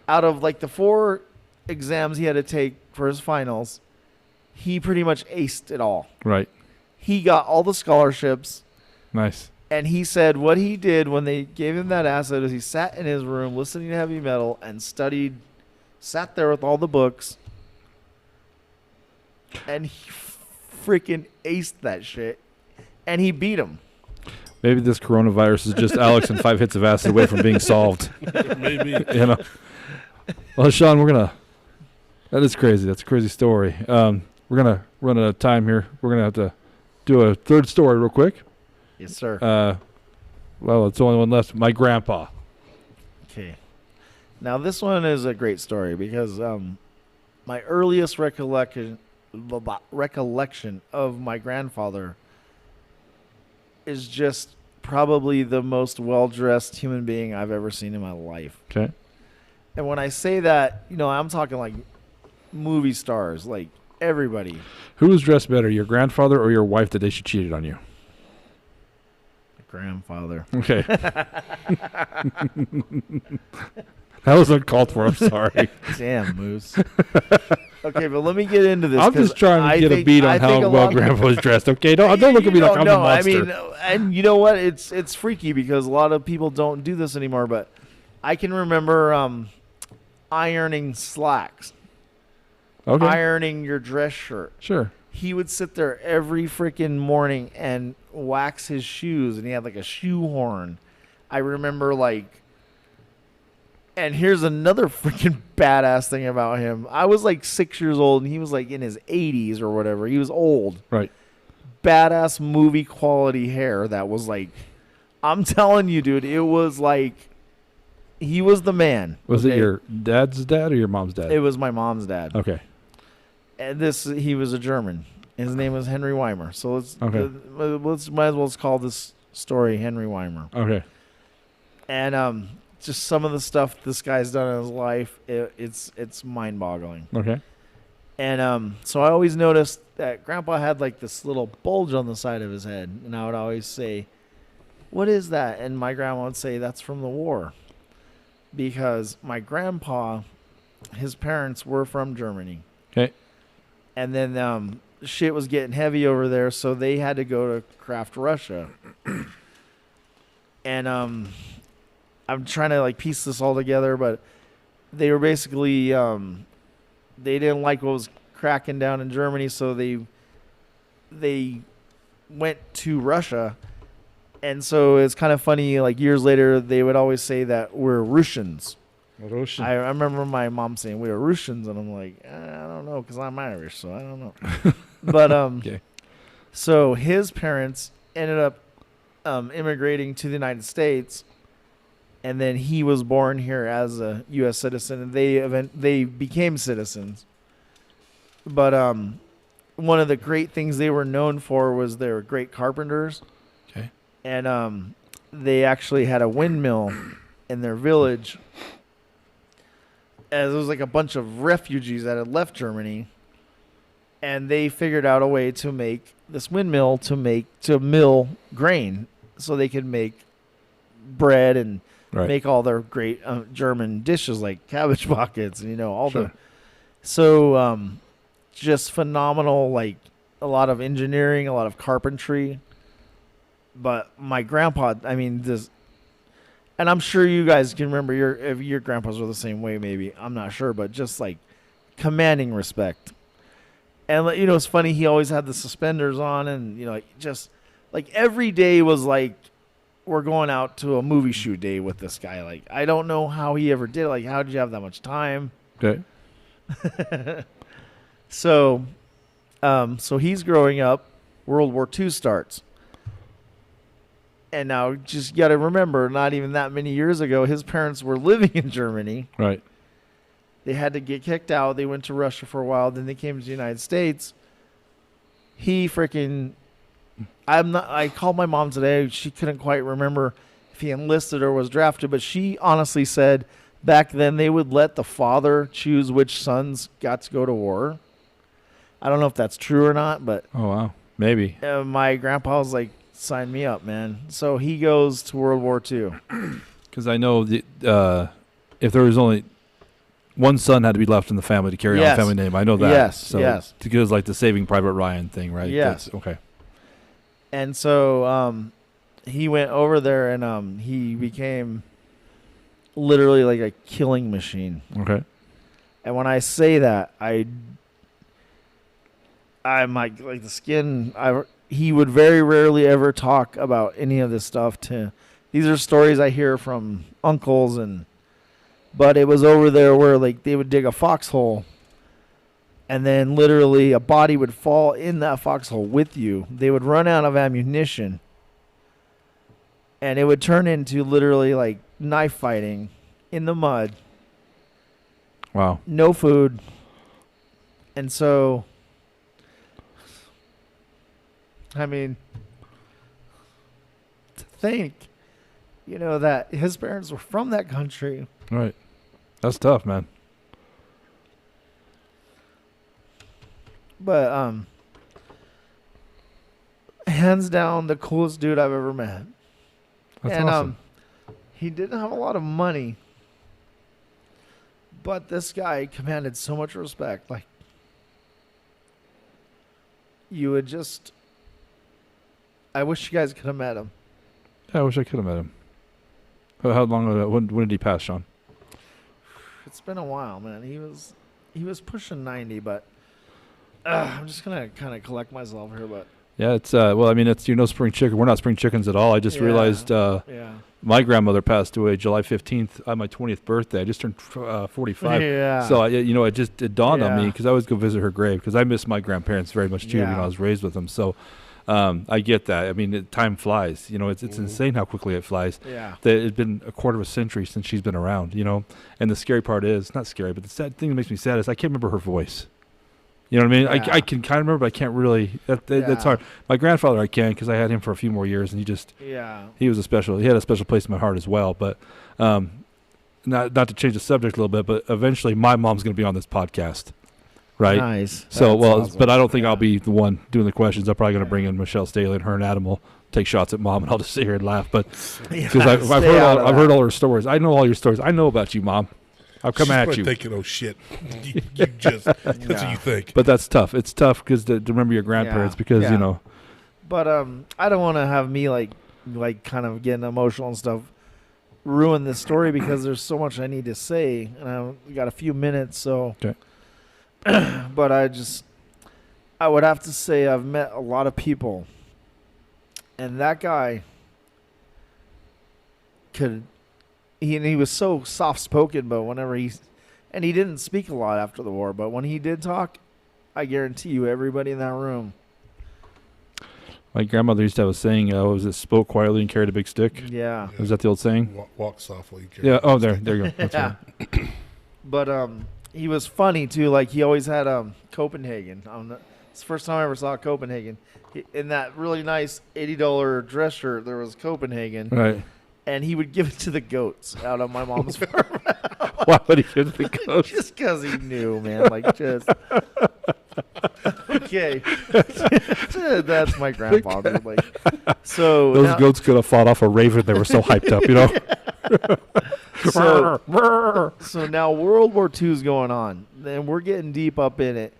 Out of like the 4 exams he had to take for his finals, he pretty much aced it all. Right. He got all the scholarships. Nice. And he said what he did when they gave him that acid is he sat in his room listening to heavy metal and sat there with all the books. And he freaking aced that shit. And he beat him. Maybe this coronavirus is just Alex and 5 hits of acid away from being solved. Maybe. Well, Sean, that is crazy. That's a crazy story. We're going to run out of time here. We're going to have to do a third story real quick. Yes, sir. Well, it's the only one left. My grandpa. Okay. Now, this one is a great story because my earliest recollection of my grandfather is just probably the most well-dressed human being I've ever seen in my life. Okay. And when I say that, I'm talking like movie stars, like everybody. Who was dressed better, your grandfather or your wife the day she cheated on you? Grandfather. Okay. That was uncalled for. I'm sorry. Damn, Moose. Okay, but let me get into this. I'm just trying to get a beat on how well Grandpa was dressed. Okay, don't look at me like I'm a monster. And you know what? It's freaky because a lot of people don't do this anymore. But I can remember ironing slacks, ironing your dress shirt. Sure. He would sit there every freaking morning and wax his shoes, and he had like a shoe horn. I remember and here's another freaking badass thing about him. I was like 6 years old, and he was like in his 80s or whatever. He was old. Right. Badass movie quality hair that was like I'm telling you, dude, it was like he was the man. Was it your dad's dad or your mom's dad? It was my mom's dad. Okay. And he was a German. His name was Henry Weimer. So might as well call this story Henry Weimer. Okay. And just some of the stuff this guy's done in his life, it's mind-boggling. Okay. And so I always noticed that Grandpa had like this little bulge on the side of his head, and I would always say, "What is that?" And my grandma would say, "That's from the war," because my grandpa, his parents were from Germany. Okay. And then shit was getting heavy over there, so they had to go to Kraft, Russia. And I'm trying to like piece this all together, but they were basically they didn't like what was cracking down in Germany, so they went to Russia. And so it's kind of funny, like years later, they would always say that we're Russians. I remember my mom saying we were Russians, and I'm like, I don't know, because I'm Irish, so I don't know. But okay. So his parents ended up immigrating to the United States, and then he was born here as a U.S. citizen, and they became citizens. But one of the great things they were known for was they were great carpenters. Okay. And they actually had a windmill in their village, as it was like a bunch of refugees that had left Germany, and they figured out a way to make this windmill to mill grain so they could make bread and make all their great German dishes like cabbage pockets and all the just phenomenal, like a lot of engineering, a lot of carpentry. But my grandpa, I mean, this. And I'm sure you guys can remember if your grandpas were the same way, maybe. I'm not sure, but just like commanding respect. And, it's funny, he always had the suspenders on, and, just like every day was like we're going out to a movie shoot day with this guy. Like, I don't know how he ever did it. Like, how did you have that much time? Okay. So he's growing up. World War II starts. And now, just got to remember, not even that many years ago, his parents were living in Germany. Right. They had to get kicked out. They went to Russia for a while. Then they came to the United States. I called my mom today. She couldn't quite remember if he enlisted or was drafted, but she honestly said back then they would let the father choose which sons got to go to war. I don't know if that's true or not, but oh wow, maybe. My grandpa was like, sign me up, man. So he goes to World War II. Because I know if there was only one son had to be left in the family to carry on the family name. I know that. Yes. Because like the Saving Private Ryan thing, right? Yes. That's, okay. And so he went over there, and he became literally like a killing machine. Okay. And when I say that, I'm like the skin. He would very rarely ever talk about any of this stuff. These are stories I hear from uncles, but it was over there where like they would dig a foxhole, and then literally a body would fall in that foxhole with you. They would run out of ammunition, and it would turn into literally like knife fighting in the mud. Wow. No food. And so, I mean, to think, that his parents were from that country. Right. That's tough, man. But hands down, the coolest dude I've ever met. That's awesome. He didn't have a lot of money, but this guy commanded so much respect. Like, you would just. I wish you guys could have met him. Yeah, I wish I could have met him. How long? When did he pass, Sean? It's been a while, man. He was pushing 90, but I'm just gonna kind of collect myself here. But yeah, it's well, I mean, it's spring chicken. We're not spring chickens at all. I just realized my grandmother passed away July 15th on my 20th birthday. I just turned 45. Yeah. So it dawned on me because I always go visit her grave because I miss my grandparents very much too. I was raised with them. So I get that. I mean, time flies. It's insane how quickly it flies. Yeah. It's been a quarter of a century since she's been around. And the scary part is, not scary, but the sad thing that makes me sad is I can't remember her voice. You know what I mean? Yeah. I can kind of remember, but I can't really. That's hard. My grandfather, I can, because I had him for a few more years, and he had a special place in my heart as well. But not to change the subject a little bit, but eventually my mom's going to be on this podcast. Right. Nice. So, That's awesome. but I don't think I'll be the one doing the questions. I'm probably going to bring in Michelle Staley and her and Adam will take shots at Mom, and I'll just sit here and laugh. But because I've heard all her stories. I know all your stories. I know about you, Mom. I'll come at you. Thinking, oh shit, you just that's what you think. But that's tough. It's tough because to remember your grandparents because But I don't want to have me like kind of getting emotional and stuff ruin this story because there's so much I need to say, and we got a few minutes, so. Okay. But I would have to say I've met a lot of people, and that guy he was so soft spoken, but whenever he didn't speak a lot after the war, but when he did talk, I guarantee you everybody in that room. My grandmother used to have a saying, was it spoke quietly and carried a big stick? Yeah. Was that the old saying? Walk softly. Yeah. Oh, there you go. That's yeah. right. But he was funny too. Like he always had Copenhagen. It's the first time I ever saw Copenhagen. In that really nice $80 dress shirt, there was Copenhagen. Right. And he would give it to the goats out on my mom's farm. Why would he give it to the goats? Just because he knew, man. Like just. Okay. That's my grandfather. Like so. Those goats could have fought off a raven. They were so hyped up, So now World War II is going on, and we're getting deep up in it.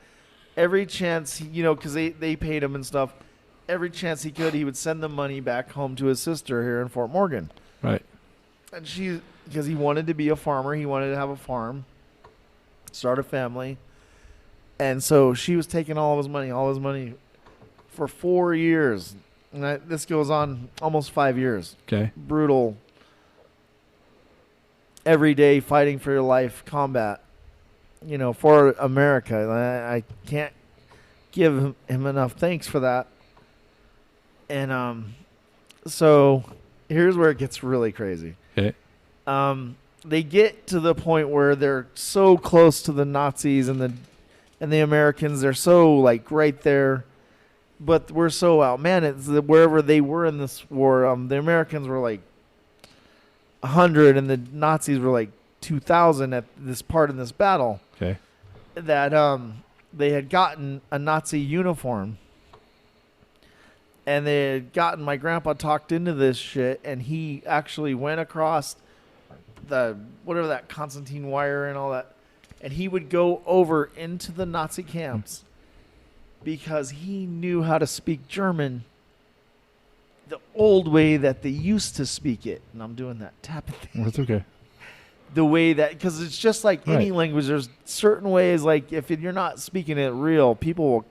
Every chance, because they paid him and stuff, every chance he could, he would send the money back home to his sister here in Fort Morgan. Right. And because he wanted to be a farmer, he wanted to have a farm, start a family. And so she was taking all his money for 4 years. And this goes on almost 5 years. Okay. Brutal. Every day fighting for your life, combat, for America. I can't give him enough thanks for that. And so here's where it gets really crazy. Okay. They get to the point where they're so close to the Nazis and the Americans. They're so like right there, but we're so outmanned. Wherever they were in this war, the Americans were like 100 and the Nazis were like 2,000 at this part in this battle. Okay. That they had gotten a Nazi uniform, and they had gotten my grandpa talked into this shit, and he actually went across the whatever that Constantine wire and all that, and he would go over into the Nazi camps because he knew how to speak German the old way that they used to speak it. And I'm doing that tapping thing. That's okay. The way that, because it's just like any language, there's certain ways, like if you're not speaking it real, people will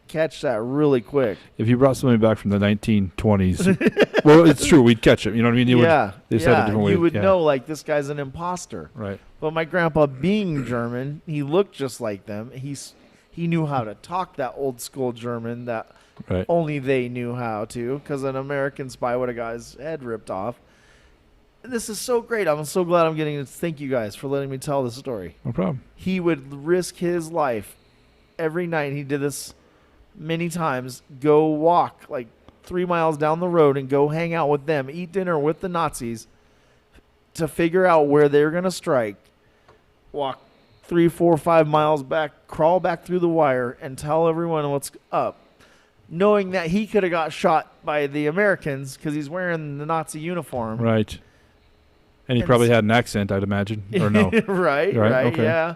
catch that really quick. If you brought somebody back from the 1920s, well, it's true, we'd catch it. You know what I mean? They said it different ways. You would know, like, this guy's an imposter. Right. But my grandpa, being German, he looked just like them. He knew how to talk that old school German that only they knew how to, because an American spy would have got his head ripped off. This is so great. I'm so glad I'm getting to thank you guys for letting me tell this story. No problem. He would risk his life every night. He did this many times. Go walk like 3 miles down the road and go hang out with them. Eat dinner with the Nazis to figure out where they're going to strike. Walk 3, 4, 5 miles back. Crawl back through the wire and tell everyone what's up. Knowing that he could have got shot by the Americans because he's wearing the Nazi uniform. Right. And he probably had an accent, I'd imagine, or no? right, okay. Yeah.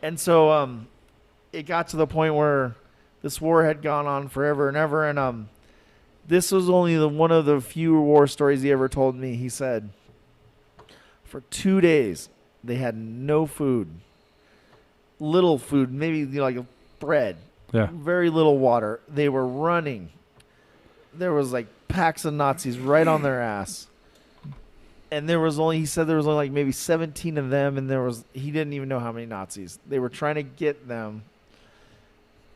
And so it got to the point where this war had gone on forever and ever, and this was only one of the few war stories he ever told me. He said, for 2 days, they had no food. Little food, maybe like bread. Yeah. Very little water. They were running. There was like packs of Nazis right on their ass. And he said there was only like maybe 17 of them, and he didn't even know how many Nazis. They were trying to get them.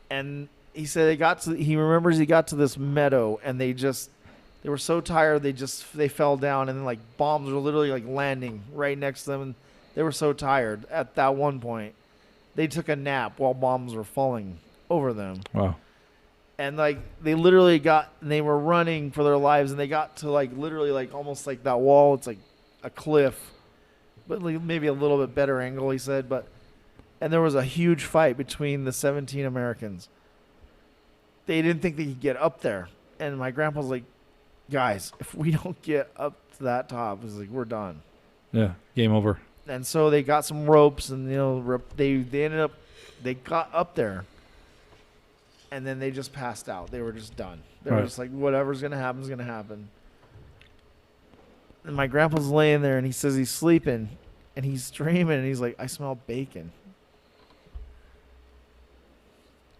And he said he remembers he got to this meadow and they were so tired they fell down, and then like bombs were literally like landing right next to them, and they were so tired at that one point they took a nap while bombs were falling over them. Wow. And like they were running for their lives, and they got to like literally like almost like that wall. It's like a cliff, but like maybe a little bit better angle, he said. And there was a huge fight between the 17 Americans. They didn't think they could get up there, and my grandpa was like, "Guys, if we don't get up to that top, it's like we're done." Yeah, game over. And so they got some ropes, and they got up there. And then they just passed out. They were just done. They were just like, whatever's going to happen is going to happen. And my grandpa's laying there, and he says he's sleeping, and he's dreaming, and he's like, I smell bacon.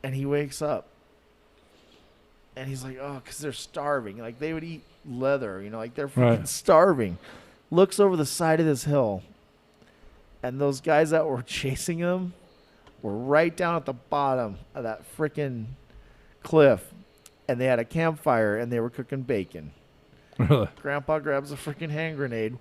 And he wakes up, and he's like, oh, because they're starving. Like, they would eat leather, like they're freaking starving. Looks over the side of this hill, and those guys that were chasing him were right down at the bottom of that freaking cliff, and they had a campfire, and they were cooking bacon. Really? Grandpa grabs a freaking hand grenade,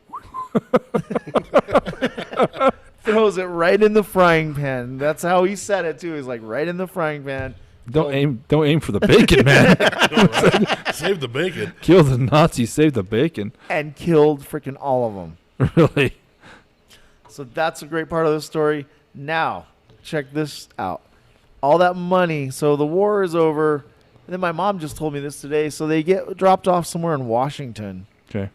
throws it right in the frying pan. That's how he said it too. He's like, right in the frying pan. Don't aim for the bacon, man. Save the bacon. Kill the Nazis, save the bacon. And killed freaking all of them. Really? So that's a great part of the story. Now, check this out. All that money, so the war is over. And then my mom just told me this today. So they get dropped off somewhere in Washington. Okay.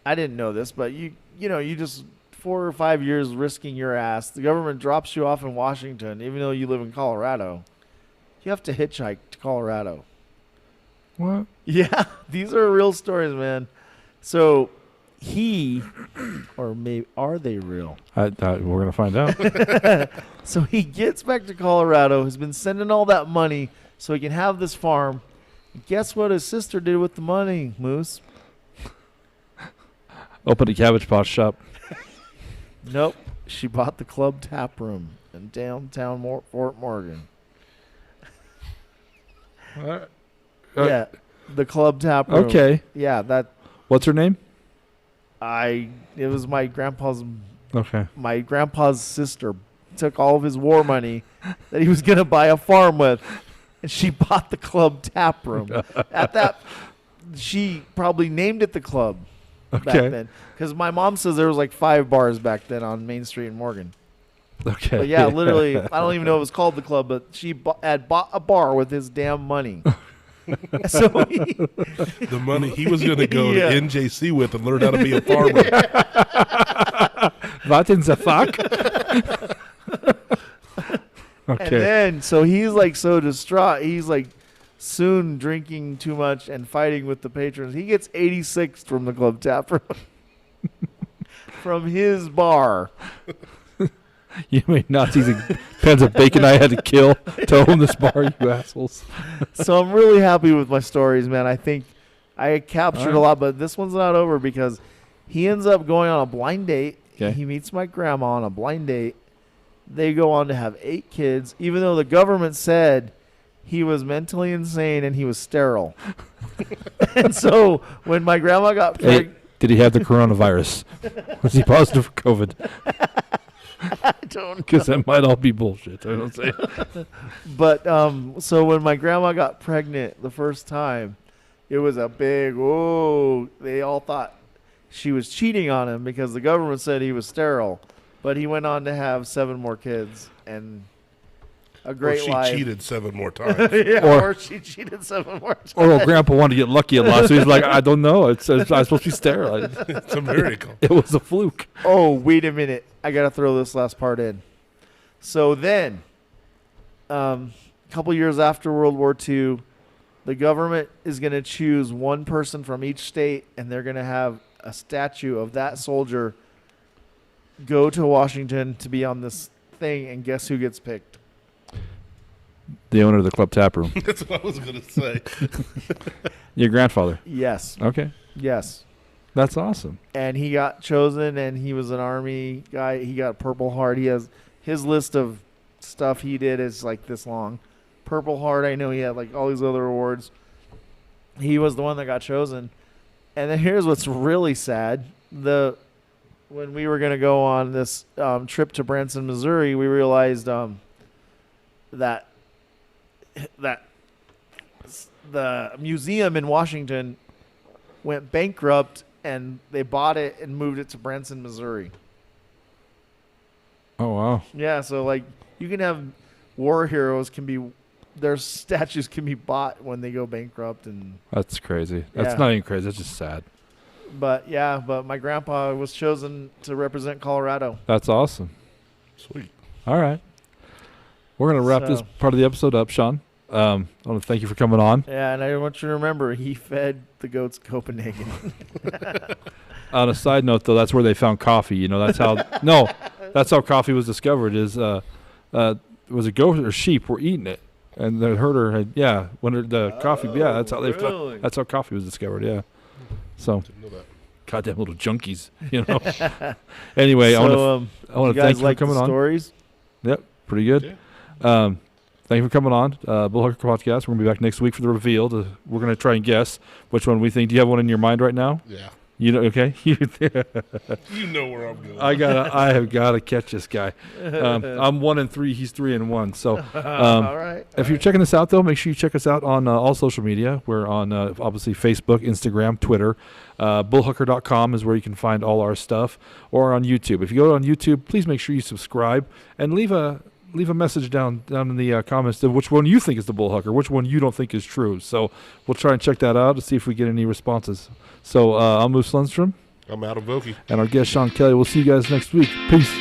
I didn't know this, but you just 4 or 5 years risking your ass. The government drops you off in Washington, even though you live in Colorado. You have to hitchhike to Colorado. What? Yeah, these are real stories, man. So or maybe are they real? We're gonna find out. So he gets back to Colorado, has been sending all that money so he can have this farm. Guess what his sister did with the money, Moose? Open a Cabbage Patch shop. Nope. She bought the club tap room in downtown Fort Morgan. Yeah, the club tap room. Okay. Yeah, that. What's her name? It was my grandpa's. Okay. My grandpa's sister took all of his war money that he was going to buy a farm with, and she bought the club tap room. At that, she probably named it the club back then. Because my mom says there was like 5 bars back then on Main Street in Morgan. Okay. But yeah, literally, I don't even know if it was called the club, but she had bought a bar with his damn money. So the money he was going to go to NJC with and learn how to be a farmer. What in the fuck? Okay. And then, so he's like so distraught. He's like soon drinking too much and fighting with the patrons. He gets 86th from the club tap room. From his bar. You mean Nazis and pans of bacon I had to kill to own this bar, you assholes. So I'm really happy with my stories, man. I think I captured a lot, but this one's not over because he ends up going on a blind date. Okay. He meets my grandma on a blind date. They go on to have 8 kids, even though the government said he was mentally insane and he was sterile. And so when my grandma got pregnant... Did he have the coronavirus? Was he positive for COVID? I don't know. Because that might all be bullshit. I don't say. But so when my grandma got pregnant the first time, it was a big whoa. They all thought she was cheating on him because the government said he was sterile. But he went on to have 7 more kids and a great Or she life. cheated 7 more times. Yeah, or she cheated 7 more times. Or Grandpa wanted to get lucky a lot, so he's like, I don't know. I'm supposed to be sterilized. It's a miracle. It was a fluke. Oh, wait a minute. I got to throw this last part in. So then, a couple years after World War II, the government is going to choose one person from each state, and they're going to have a statue of that soldier go to Washington to be on this thing, and guess who gets picked? The owner of the club tap room. That's what I was going to say. Your grandfather. Yes. Okay. Yes. That's awesome. And he got chosen, and he was an Army guy. He got Purple Heart. He has his list of stuff he did is like this long. Purple Heart. I know he had like all these other awards. He was the one that got chosen. And then here's what's really sad. When we were going to go on this trip to Branson, Missouri, we realized that the museum in Washington went bankrupt, and they bought it and moved it to Branson, Missouri. Oh, wow. Yeah, so like you can have war heroes their statues can be bought when they go bankrupt, and That's crazy. That's Yeah. not even crazy. That's just sad. but my grandpa was chosen to represent Colorado. That's awesome. Sweet. All right. We're going to wrap this So- part of the episode up, Sean. I want to thank you for coming on. Yeah, and I want you to remember he fed the goats Copenhagen. On a side note, though, that's where they found coffee. You know, that's how that's how coffee was discovered. Is was it goat or sheep were eating it, and the herder had the coffee. Yeah, that's how really? that's how coffee was discovered. Yeah. So, Didn't know that. goddamn little junkies, you know. Anyway, I want you to guys thank you like for coming the on. stories? Yep, pretty good. Thank you for coming on, Bullhucker Podcast. We're gonna be back next week for the reveal. We're gonna try and guess which one we think. Do you have one in your mind right now? Yeah. You know, okay. You know where I'm going. I have gotta catch this guy. I'm 1-3. He's 3-1. So, All right. if you're checking this out, though, make sure you check us out on all social media. We're on obviously Facebook, Instagram, Twitter. Bullhucker.com is where you can find all our stuff, or on YouTube. If you go on YouTube, please make sure you subscribe and leave a message down in the comments of which one you think is the Bullhucker, which one you don't think is true. So we'll try and check that out to see if we get any responses. So I'm Moose Lundstrom. I'm out of Voki. And our guest, Sean Kelly. We'll see you guys next week. Peace.